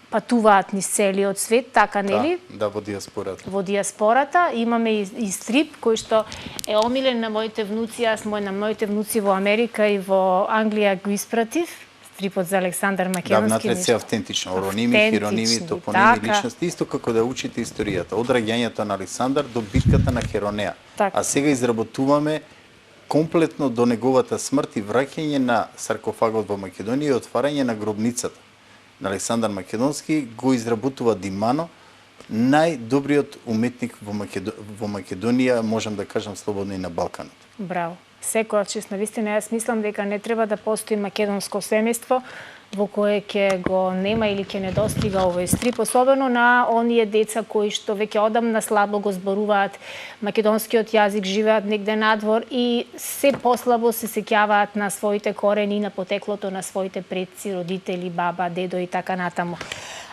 патуваат низ целиот свет, така нели? Да, во диаспората. Во диаспората имаме и стрип кој што е омилен на моите внуци, јас на моите внуци во Америка и во Англија го испратив. Стрипот за Александар Македонски. Да, внатре се автентично, ороними, хироними, топоними, личности, исто како да учите историјата, од раѓањето на Александар до битката на Херонеа. Так. А сега изработуваме комплетно до неговата смрт и враќање на саркофагот во Македонија и отварање на гробницата на Александар Македонски, го изработува Димано, најдобриот уметник во Македонија, можам да кажам слободно и на Балканот. Браво. Секоја чест, навистина, јас мислам дека не треба да постои македонско семејство во кое ќе го нема или ќе недостига овој стрип, особено на оние деца кои што веќе одамна слабо го зборуваат македонскиот јазик, живеат негде надвор и се послабо се сеќаваат на своите корени и на потеклото на своите предци, родители, баба, дедо и така натаму.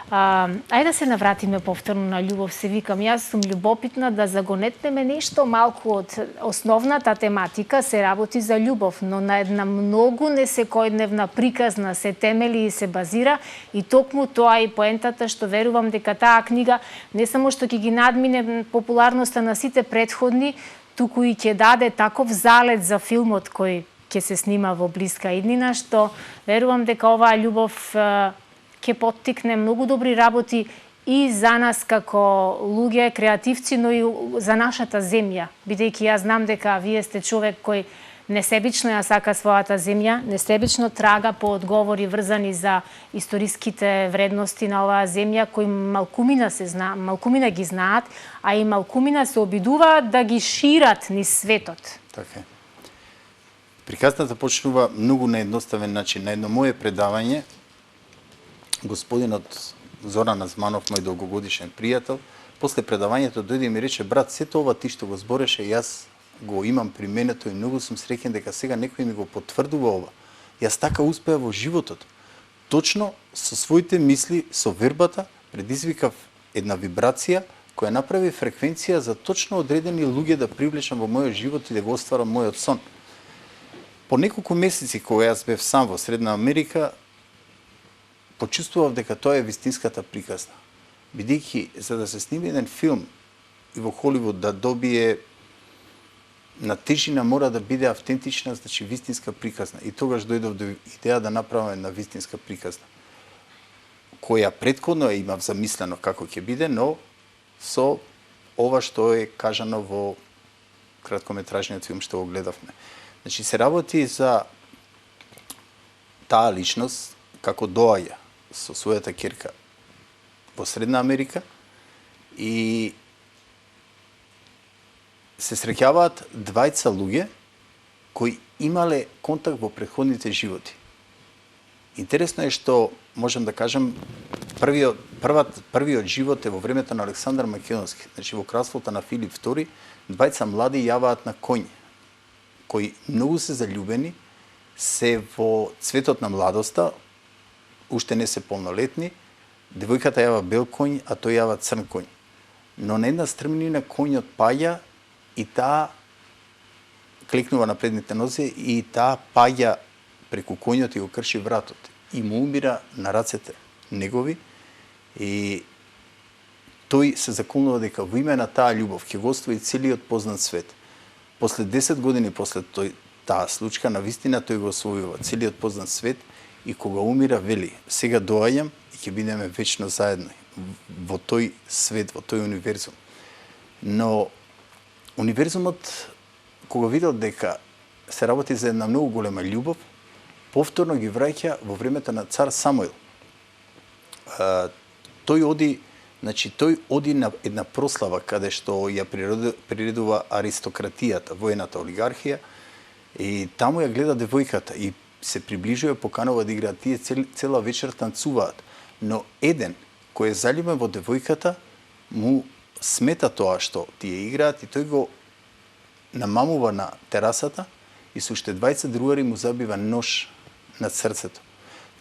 Ајде да се навратиме повторно на љубов, се викам. Јас сум љубопитна да загонетнеме нешто малку од основната тематика, се работи за љубов, но на една многу несекојдневна приказна се темели и се базира, и токму тоа и поентата што верувам дека таа книга не само што ќе ги надмине популарноста на сите претходни, туку и ќе даде таков залет за филмот кој ќе се снима во блиска иднина, што верувам дека оваа љубов ќе поттикне многу добри работи и за нас како луѓе, креативци, но и за нашата земја, бидејќи јас знам дека вие сте човек кој несебично ја сака својата земја, несебично трага по одговори врзани за историските вредности на оваа земја, кои малкумина ги знаат, а и малкумина се обидуваат да ги шират низ светот. Така е. Приказната почнува многу на едноставен начин. На едно мое предавање, господинот Зоран Азманов, мој долгогодишен пријател, после предавањето дојде и ми рече: брат, сето ова ти што го збореше, јас го имам применето и многу сум среќен дека сега некој ми го потврдува ова. Јас така успеа во животот. Точно со своите мисли, со вербата, предизвикав една вибрација која направи фреквенција за точно одредени луѓе да привлечам во мојот живот и да го остварам мојот сон. По неколку месеци кога јас бев сам во Средна Америка, почувствував дека тоа е вистинската приказна. Бидејќи за да се сними еден филм и во Холивуд да добие на тежина, мора да биде автентична, значи вистинска приказна. И тогаш дојдов до идеја да направам една вистинска приказна, која претходно имав замислено како ќе биде, но со ова што е кажано во краткометражниот филм што го гледавме. Значи се работи за таа личност како доаѓа со својата ќерка во Средна Америка и се среќаваат двајца луѓе кои имале контакт во претходните животи. Интересно е што можам да кажам првиот живот е во времето на Александар Македонски. Значи во кралството на Филип II двајца млади јаваат на коњ, кои многу се заљубени, се во цветот на младоста, уште не се полнолетни, девојката јава бел коњ, а тој јава црн коњ. Но на една стрмнина коњот паѓа и таа клекнува на предните нозе и таа паѓа преку коњот и го крши вратот и му умира на рацете негови и тој се заколнува дека во име на таа љубов ќе го оствари целиот познат свет. После 10 години после таа случка, навистина тој го освојува целиот познат свет и кога умира вели: сега доаѓам и ќе бидеме вечно заедно во тој свет, во тој универзум. Но универзумот, кога видел дека се работи за една многу голема љубов, повторно ги враќа во времето на цар Самуил. Тој оди на една прослава каде што ја приредува аристократијата, воената олигархија, и таму ја гледа девојката и се приближува, поканува да играат, тие цела вечер танцуваат. Но еден кој е заљубен во девојката, му смета тоа што тие играат и тој го намамува на терасата и со уште двајца другари му забива нож над срцето.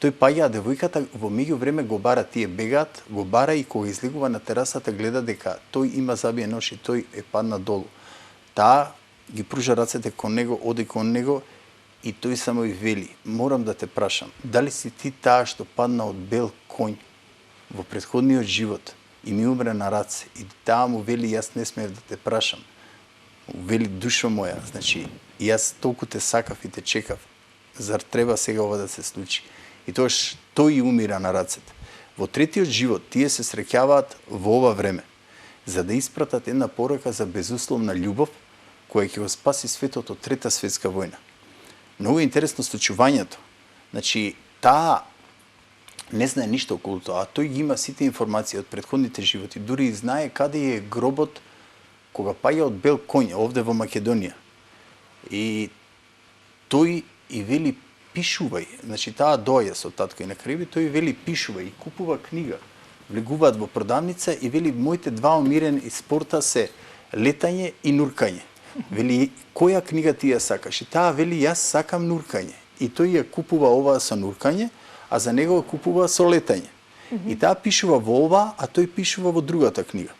Тој паѓа, а девојката во меѓувреме го бара, тие бегаат, го бара и кога излегува на терасата гледа дека тој има забиен нож и тој е падна долу. Таа ги пружа рацете кон него, оди кон него и тој само и вели: морам да те прашам, дали си ти таа што падна од бел коњ во претходниот живот и ми умре на раце? И таа му вели: јас не смеев да те прашам. Вели: душо моја, значи јас толку те сакав и те чекав. Зар треба сега ова да се случи? И тоаш тој умира на рацете. Во третиот живот тие се среќаваат во ова време за да испратат една порака за безусловна љубов која ќе го спаси светот од Трета светска војна. Многу интересно случувањето. Значи, таа не знае ништо околу тоа, а тој ги има сите информации од претходните животи. Дури и знае каде е гробот кога паѓа од бел коњ овде во Македонија. И тој и вели: пишувај. Значи, таа доаѓа со татко и на Кариби, тој вели: пишувај, и купува книга. Влегуваат во продавница и вели: моите два омирени спорта се летање и нуркање. Вели: која книга ти ја сакаш? И таа вели: јас сакам нуркање. И тој ја купува оваа со нуркање, а за него ја купува со летање. И таа пишува во ова, а тој пишува во другата книга.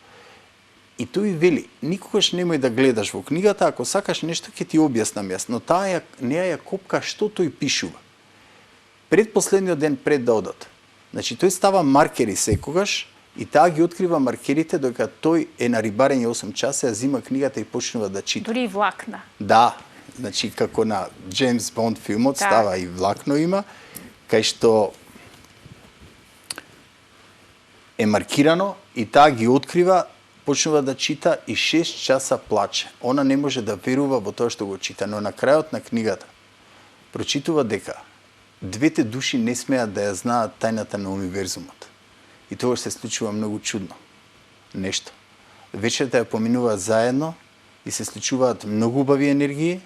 И тој вели, никогаш немој да гледаш во книгата, ако сакаш нешто ќе ти објаснам јас, но таа неа ја копка што тој пишува. Предпоследниот ден пред да одат. Значи тој става маркери секогаш и таа ги открива маркерите додека тој е на рибарење 8 часа, ја зима книгата и почнува да чита. Дури и влакна. Да, значи како на Джеймс Бонд филмот става и влакно има, кај што е маркирано и таа ги открива, почнува да чита и 6 часа плаче. Она не може да верува во тоа што го чита, но на крајот на книгата прочитува дека двете души не смеат да ја знаат тајната на универзумот. И тоа се случува многу чудно. Нешто. Вечерта ја поминуваат заедно и се случуваат многу убави енергии,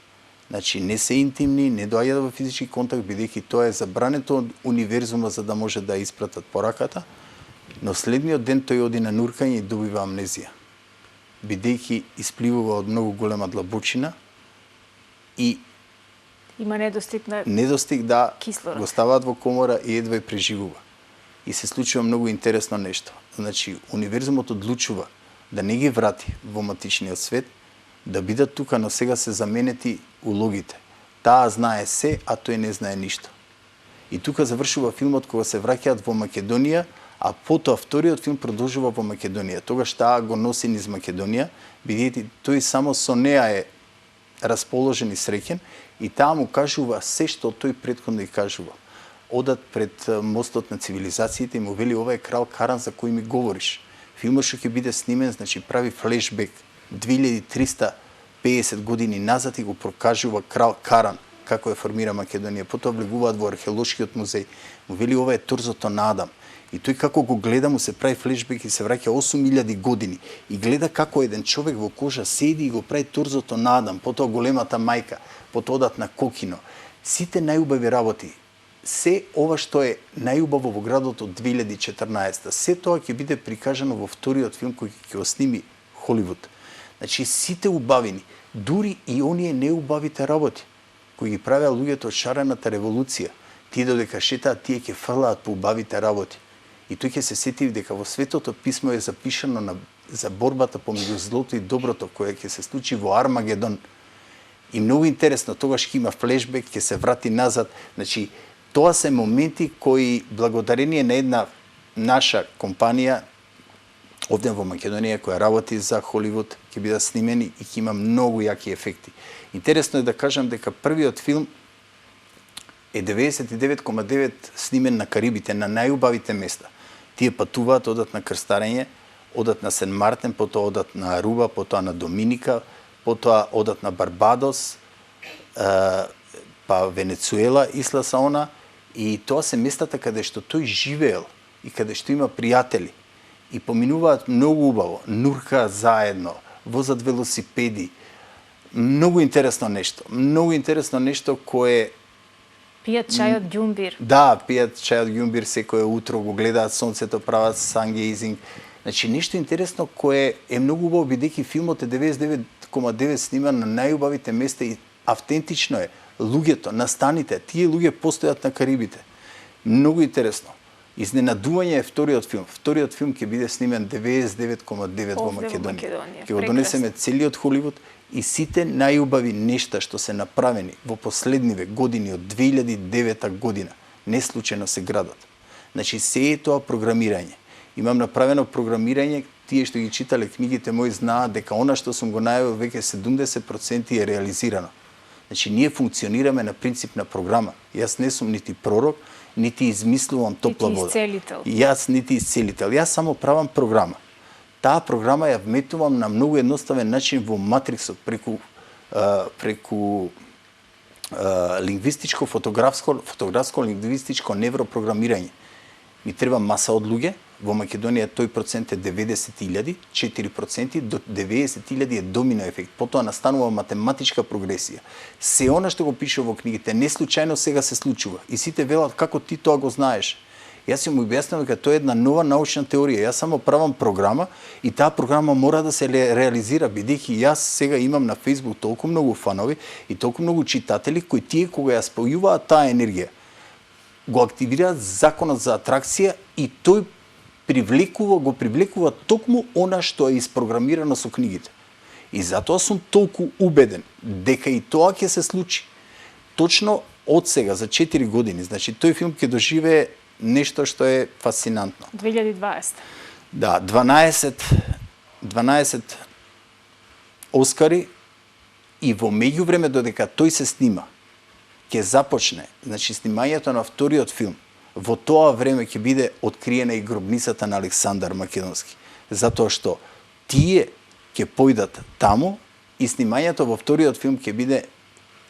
значи не се интимни, не доаѓаат во физички контакт, бидејќи тоа е забрането од универзума за да може да испратат пораката, но следниот ден тој оди на нуркање и добива амнезија, бидејќи испливува од многу голема длабочина и Има недостиг на да кислород. го ставаат во комора и едва и преживува. И се случува многу интересно нешто. Значи, универзумот одлучува да не ги врати во матичниот свет, да бидат тука, но сега се заменети улогите. Таа знае се, а тој не знае ништо. И тука завршува филмот кога се враќаат во Македонија, а потоа вториот филм продолжува во Македонија. Тогаш таа го носи низ Македонија, бидејќи тој само со неа е расположен и среќен, и таа му кажува се што тој претходно и кажува. Одат пред мостот на цивилизациите и му вели, ова е крал Каран за кој ми говориш. Филмот што ќе биде снимен, значи прави флешбек 2350 години назад и го прокажува крал Каран како е формира Македонија. Потоа влегуваат во археолошкиот музеј. Му вели, ова е торзото на Адам. И тој како го гледа, му се прави флешбек и се враќа 8000 години. И гледа како еден човек во кожа седи и го прави торзото на Адам, потоа големата мајка, потоа одат на Кокино. Сите најубави работи, се ова што е најубаво во градот од 2014, се тоа ќе биде прикажано во вториот филм кој ќе го сними Холивуд. Значи сите убавини, дури и оние неубавите работи кои ги правеа луѓето од шарената револуција, тие додека шетаат, тие ќе фрлаат по убавите работи. И тој ќе се сети дека во Светото писмо е запишано за борбата помеѓу злото и доброто, која ќе се случи во Армагедон. И многу интересно, тогаш ќе има флешбек, ќе се врати назад. Значи, тоа се моменти кои, благодарение на една наша компанија, овде во Македонија, која работи за Холивуд, ќе бидат снимени и ќе има многу јаки ефекти. Интересно е да кажам дека првиот филм е 99,9 снимен на Карибите, на најубавите места. Тие патуваат, одат на крстарење, одат на Сен Мартен, потоа одат на Аруба, потоа на Доминика, потоа одат на Барбадос, па Венецуела, Исла Саона, и тоа се местата каде што тој живеел и каде што има пријатели. И поминуваат многу убаво, нуркаат заедно, возат велосипеди. Многу интересно нешто кое Пијат чај од ѓумбир. Да, пијат чај од ѓумбир секое утро, го гледаат сонцето, прават сангеизинг. Значи нешто интересно кое е многу убаво, бидејќи филмот е 99,9 сниман на најубавите места и автентично е. Луѓето, настаните, тие луѓе постојат на Карибите. Многу интересно. Изненадување е вториот филм. Вториот филм ќе биде снимен 99,9 во Македонија. Ќе го донесеме целиот Холивуд и сите најубави нешта што се направени во последниве години од 2009 година, не случајно се градат. Значи се е тоа програмирање. Имам направено програмирање, тие што ги читале книгите мои знаат дека она што сум го најавил веќе 70% е реализирано. Значи ние функционираме на принцип на програма. Јас не сум нити пророк, нити измислувам топла вода. Јас нити исцелител. Јас само правам програма. Таа програма ја вметувам на многу едноставен начин во матриксот преку лингвистичко, фотографско лингвистичко невропрограмирање. Ми треба маса од луѓе. Во Македонија тој процент е 90.000, 4% до 90.000 е домино ефект. Потоа настанува математичка прогресија. Се она што го пише во книгите, не случајно сега се случува. И сите велат како ти тоа го знаеш. Јас им објаснувам дека тоа е една нова научна теорија. Јас само правам програма и таа програма мора да се реализира, бидејќи јас сега имам на Facebook толку многу фанови и толку многу читатели кои тие кога ја спојуваат таа енергија, го активираат законот за атракција и тој го привлекува токму она што е испрограмирано со книгите. И затоа сум толку убеден дека и тоа ќе се случи. Точно од сега за 4 години, значи тој филм ќе доживее нешто што е фасцинантно. 2020. Да, 12 Оскари и во меѓувреме додека тој се снима, ќе започне, значи снимањето на вториот филм. Во тоа време ќе биде откриена и гробницата на Александар Македонски, затоа што тие ќе појдат таму и снимањето во вториот филм ќе биде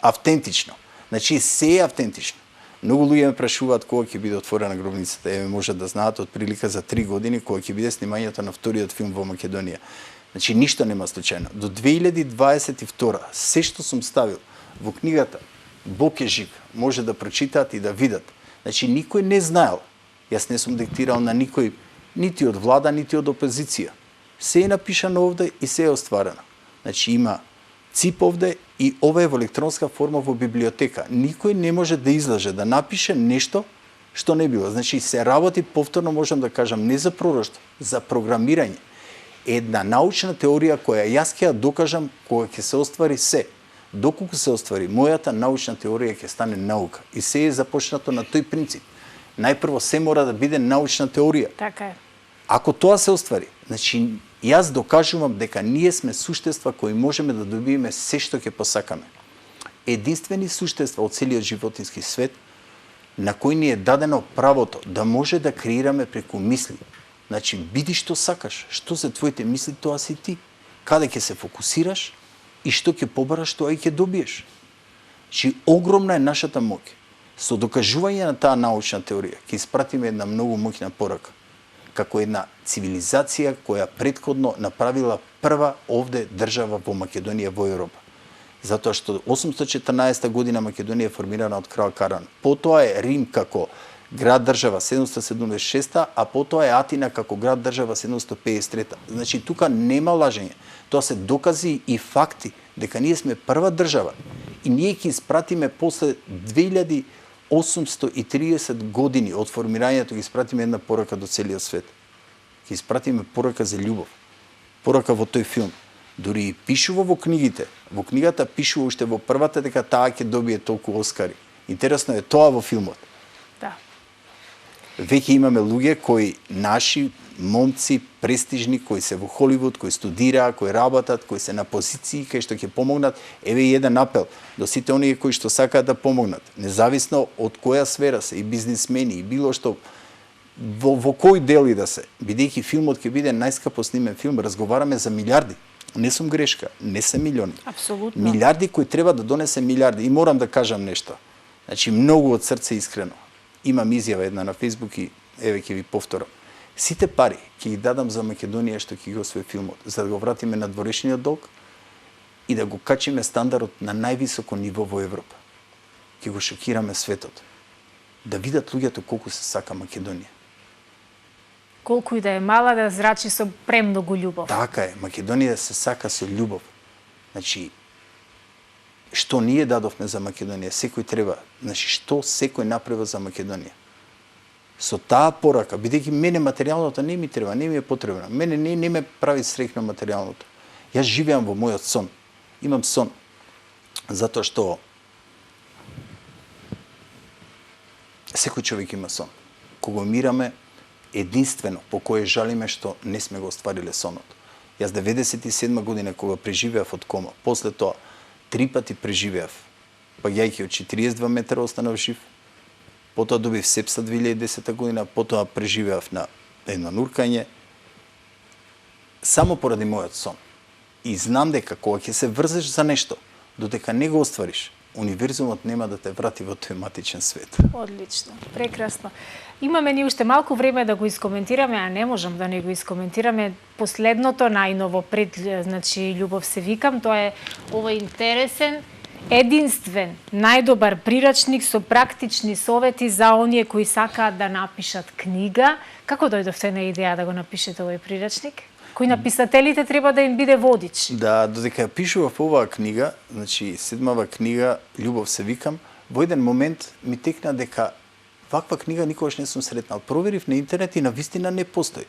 автентично. Значи се е автентично. Многу луѓе ме прашуваат кога ќе биде отворена гробницата. Еве можат да знаат од прилика за 3 години кога ќе биде снимањето на вториот филм во Македонија. Значи ништо нема случајно. До 2022 се што сум ставил во книгата Бог е жив, може да прочитаат и да видат. Значи никој не знаел. Јас не сум диктирал на никој, нити од влада, нити од опозиција. Се е напишано овде и се е остварено. Значи има цип овде и ова е во електронска форма во библиотека. Никој не може да излаже, да напише нешто што не било. Значи се работи, повторно можам да кажам, не за пророштво, за програмирање. Една научна теорија која јас ќе ја докажам кога ќе се оствари се. Доколку се оствари, мојата научна теорија ќе стане наука. И се е започнато на тој принцип. Најпрво се мора да биде научна теорија. Така е. Ако тоа се оствари, значи јас докажувам дека ние сме суштества кои можеме да добиеме се што ќе посакаме. Единствени суштества од целиот животински свет на кој ни е дадено правото да може да креираме преку мисли. Значи, биди што сакаш, што се твоите мисли, тоа си ти. Каде ќе се фокусираш и што ќе побараш, тоа и ќе добиеш. Значи, огромна е нашата моќ. Со докажување на таа научна теорија ќе испратиме една многу моќна порака како една цивилизација која претходно направила прва овде држава во Македонија во Европа. Затоа што 814 година Македонија е формирана од крал Каран. Потоа е Рим како град држава 776, а потоа е Атина како град држава 753. Значи тука нема лажење. Тоа се докази и факти дека ние сме прва држава и ние ќе испратиме после 2830 години од формирањето ќе испратиме една порака до целиот свет. Ќе испратиме порака за љубов. Порака во тој филм. Дури и пишува во книгите. Во книгата пишува уште во првата дека таа ќе добие толку Оскари. Интересно е тоа во филмот. Да. Веќе имаме луѓе кои наши момци престижни кои се во Холивуд, кои студираат, кои работат, кои се на позиции кај што ќе помогнат. Еве и еден апел до сите оние кои што сакаат да помогнат, независно од која сфера се, и бизнисмени, и било што во кој дел и да се. Бидејќи филмот ќе биде најскапо снимен филм, разговараме за милиарди. Не сум грешка, не се милиони. Апсолутно. Милиарди кои треба да донесе милиарди. И морам да кажам нешто. Значи многу од срце искрено. Имам изјава една на Фејсбук и еве ќе ви повторам. Сите пари ќе ги дадам за Македонија што ќе го освои филмот, за да го вратиме на дворешниот долг и да го качиме стандарот на највисоко ниво во Европа. Ќе го шокираме светот. Да видат луѓето колку се сака Македонија. Колку и да е мала, да зрачи со премногу љубов. Така е, Македонија се сака со љубов. Значи, што ние дадовме за Македонија, секој треба, значи што секој направи за Македонија. Со таа порака, бидејќи мене материјалното не ми треба, не ми е потребно. Мене не ме прави среќно материјалното. Јас живеам во мојот сон. Имам сон. Затоа што секој човек има сон. Кога умираме, единствено по кое жалиме што не сме го оствариле сонот. Јас 97 година кога преживеав од кома, после тоа 3 пати преживеав, паѓајќи од 42 метра останав жив, потоа добив сепса 2010 година, потоа преживеав на едно нуркање, само поради мојот сон. И знам дека кога ќе се врзеш за нешто, додека не го оствариш, универзумот нема да те врати во тој матичен свет. Одлично, прекрасно. Имаме ни уште малку време да го искоментираме, а не можам да не го искоментираме последното најново пред, значи Љубов се викам, тоа е овој интересен, единствен, најдобар прирачник со практични совети за оние кои сакаат да напишат книга. Како дојдовте на идеја да го напишете овој прирачник? Кои написателите треба да им биде водич? Да, додека ја пишував оваа книга, значи седмава книга Љубов се викам, во еден момент ми текна дека Ваква книга никогаш не сум сретнал. Проверив на интернет и на вистина не постои.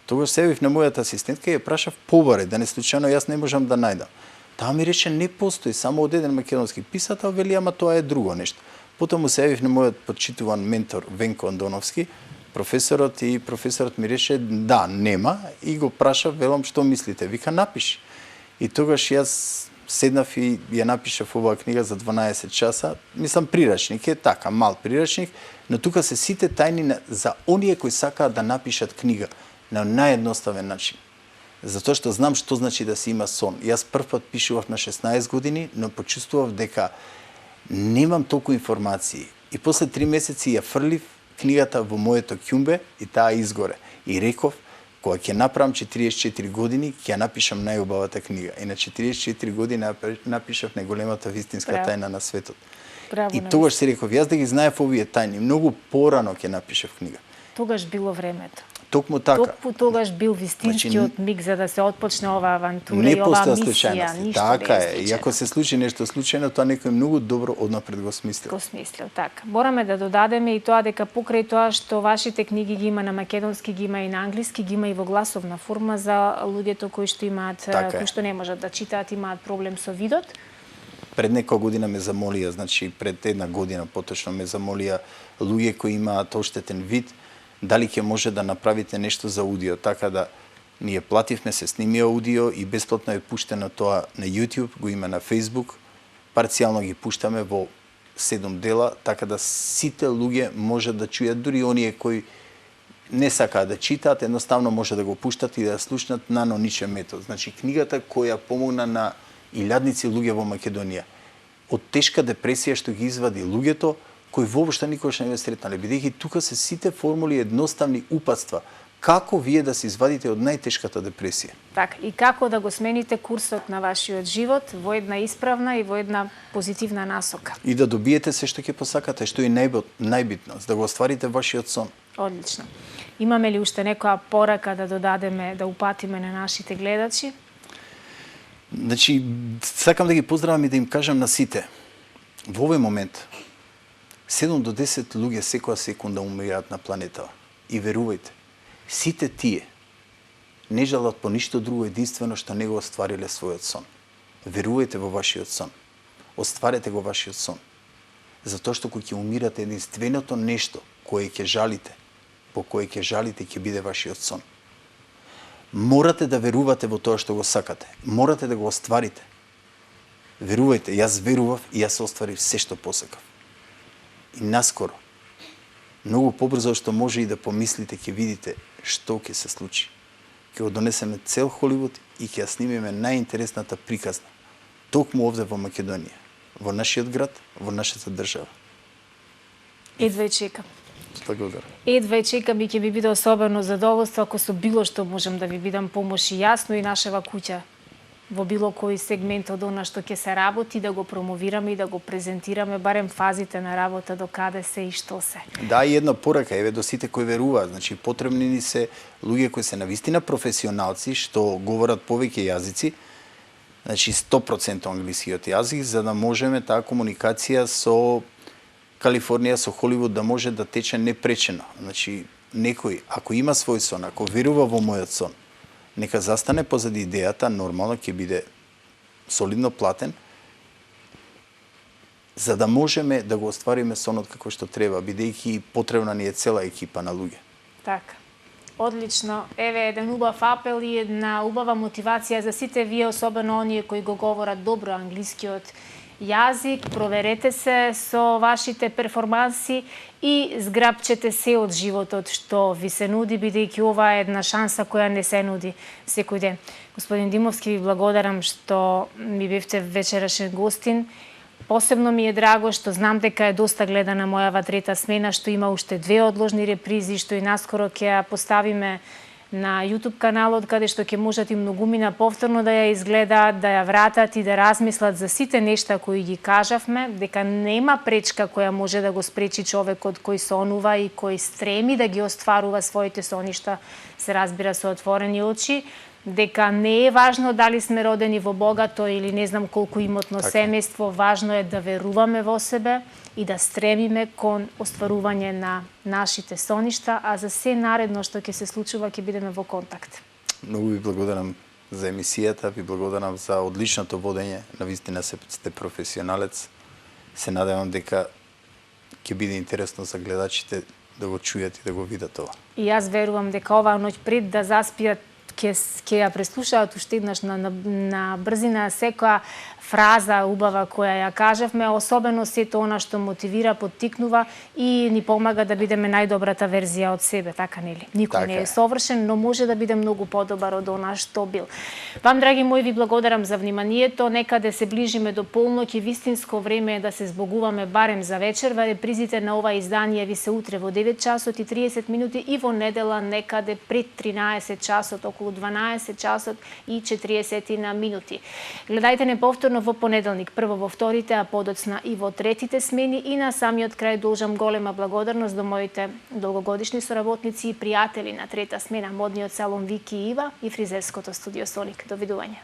Тогаш се јавив на мојата асистентка и ја прашав побаре, да не случајно јас не можам да најдам. Таа ми рече не постои, само од еден македонски писател, вели, ама тоа е друго нешто. Потом му се јавив на мојот почитуван ментор Венко Андоновски, професорот, и професорот ми рече да, нема, и го прашав, велам, што мислите? Вика, напиши. И тогаш јас седнав и ја напишав оваа книга за 12 часа. Мислам, прирачник е така, мал прирачник, но тука се сите тајни за оние кои сакаат да напишат книга на наједноставен начин. Затоа што знам што значи да си има сон. Јас прв пат пишував на 16 години, но почувствував дека немам толку информации. И после 3 месеци ја фрлив книгата во моето ќумбе и таа изгоре. И реков, кога ќе направам 44 години, ќе ја напишам најубавата книга. И на 44 години напишав најголемата вистинска тајна на светот. Браво, и тогаш си реков, јас да ги знаев овие тајни, многу порано ќе напишав книга. Тогаш било времето. Токму така. Токму тогаш бил вистинскиот миг за да се отпочне оваа авантура не и оваа постоја мисија. случајности. Така е. И ако се случи нешто случајно, тоа некој многу добро однапред го смислил. Го смислил, така. Мораме да додадеме и тоа дека покрај тоа што вашите книги ги има на македонски, ги има и на англиски, ги има и во гласовна форма за луѓето кои што имаат, кои што не можат да читаат, имаат проблем со видот. Пред некоја година ме замолија, значи пред една година поточно ме замолија луѓе кои имаат оштетен вид, дали ќе може да направите нешто за аудио, така да ние плативме, се сними аудио и бесплатно е пуштено тоа на YouTube, го има на Facebook, парцијално ги пуштаме во 7 дела, така да сите луѓе можат да чујат, дури оние кои не сакаат да читаат, едноставно може да го пуштат и да слушнат на аноничен метод. Значи книгата која помогна на илјадници луѓе во Македонија од тешка депресија што ги извади луѓето кои воопшто никогаш не ве сретнале, бидејќи тука се сите формули едноставни упатства како вие да се извадите од најтешката депресија. Така, и како да го смените курсот на вашиот живот во една исправна и во една позитивна насока. И да добиете се што ќе посакате, што е најбитно, за да го остварите вашиот сон. Одлично. Имаме ли уште некоја порака да додадеме, да упатиме на нашите гледачи? Значи, сакам да ги поздравам и да им кажам на сите. Во овој момент 7 до 10 луѓе секоја секунда умираат на планетава. И верувајте, сите тие не жалат по ништо друго единствено што не го оствариле својот сон. Верувајте во вашиот сон. Остварете го вашиот сон. Затоа што кога ќе умирате, единственото нешто кое ќе жалите, по кое ќе жалите, ќе биде вашиот сон. Морате да верувате во тоа што го сакате. Морате да го остварите. Верувајте, јас верував и јас остварив се што посакав. И наскоро, многу побрзо што може и да помислите, ќе видите што ќе се случи. Ќе го донесеме цел Холивуд и ќе ја снимиме најинтересната приказна. Токму овде во Македонија, во нашиот град, во нашата држава. Едва чекам. Благодарам. Едва чекам и ќе ми биде особено задоволство ако со било што можам да ви бидам помош и јасно и нашава куќа во било кој сегмент од она што ќе се работи, да го промовираме и да го презентираме, барем фазите на работа, до каде се и што се. Да, и една порака, еве до сите кои веруваат, значи потребни ни се луѓе кои се навистина професионалци, што говорат повеќе јазици, значи 100% англискиот јазик, за да можеме таа комуникација со Калифорнија, со Холивуд да може да тече непречено. Значи, некој, ако има свој сон, ако верува во мојот сон, нека застане позади идејата, нормално ќе биде солидно платен, за да можеме да го оствариме сонот како што треба, бидејќи потребна ни е цела екипа на луѓе. Така. Одлично. Еве еден убав апел и една убава мотивација за сите вие, особено оние кои го говорат добро англискиот јазик. Проверете се со вашите перформанси и зграбчете се од животот што ви се нуди, бидејќи ова е една шанса која не се нуди секој ден. Господин Димовски, ви благодарам што ми бевте вечерашен гостин. Посебно ми е драго што знам дека е доста гледана мојава трета смена, што има уште 2 одложни репризи, што и наскоро ќе ја поставиме на YouTube каналот, каде што ќе можат и многумина повторно да ја изгледаат, да ја вратат и да размислат за сите нешта кои ги кажавме, дека нема пречка која може да го спречи човекот кој сонува и кој стреми да ги остварува своите соништа, се разбира со отворени очи, дека не е важно дали сме родени во богато или не знам колку имотно семејство, важно е да веруваме во себе и да стремиме кон остварување на нашите соништа, а за се наредно што ќе се случува ќе бидеме во контакт. Многу ви благодарам за емисијата, ви благодарам за одличното водење, навистина сте професионалец. Се надевам дека ќе биде интересно за гледачите да го чујат и да го видат това. И јас верувам дека оваа ноќ пред да заспијат ќе ја преслушаат уште еднаш на брзина секоја фраза убава која ја кажавме, особено сето она што мотивира, поттикнува и ни помага да бидеме најдобрата верзија од себе, така нели? Никој не е совршен, но може да биде многу подобар од она што бил. Вам, драги мои, ви благодарам за вниманието. Некаде се ближиме до полноќ и вистинско време е да се збогуваме барем за вечерва. Репризите на ова издание ви се утре во 9 часот и 30 минути и во недела некаде пред 13 часот, околу 12 часот и 40 на минути. Гледајте не повторно во понеделник, прво во вторите, а подоцна и во третите смени. И на самиот крај должам голема благодарност до моите долгогодишни соработници и пријатели на трета смена, модниот салон Вики и Ива и фризерското студио Соник. Довидување.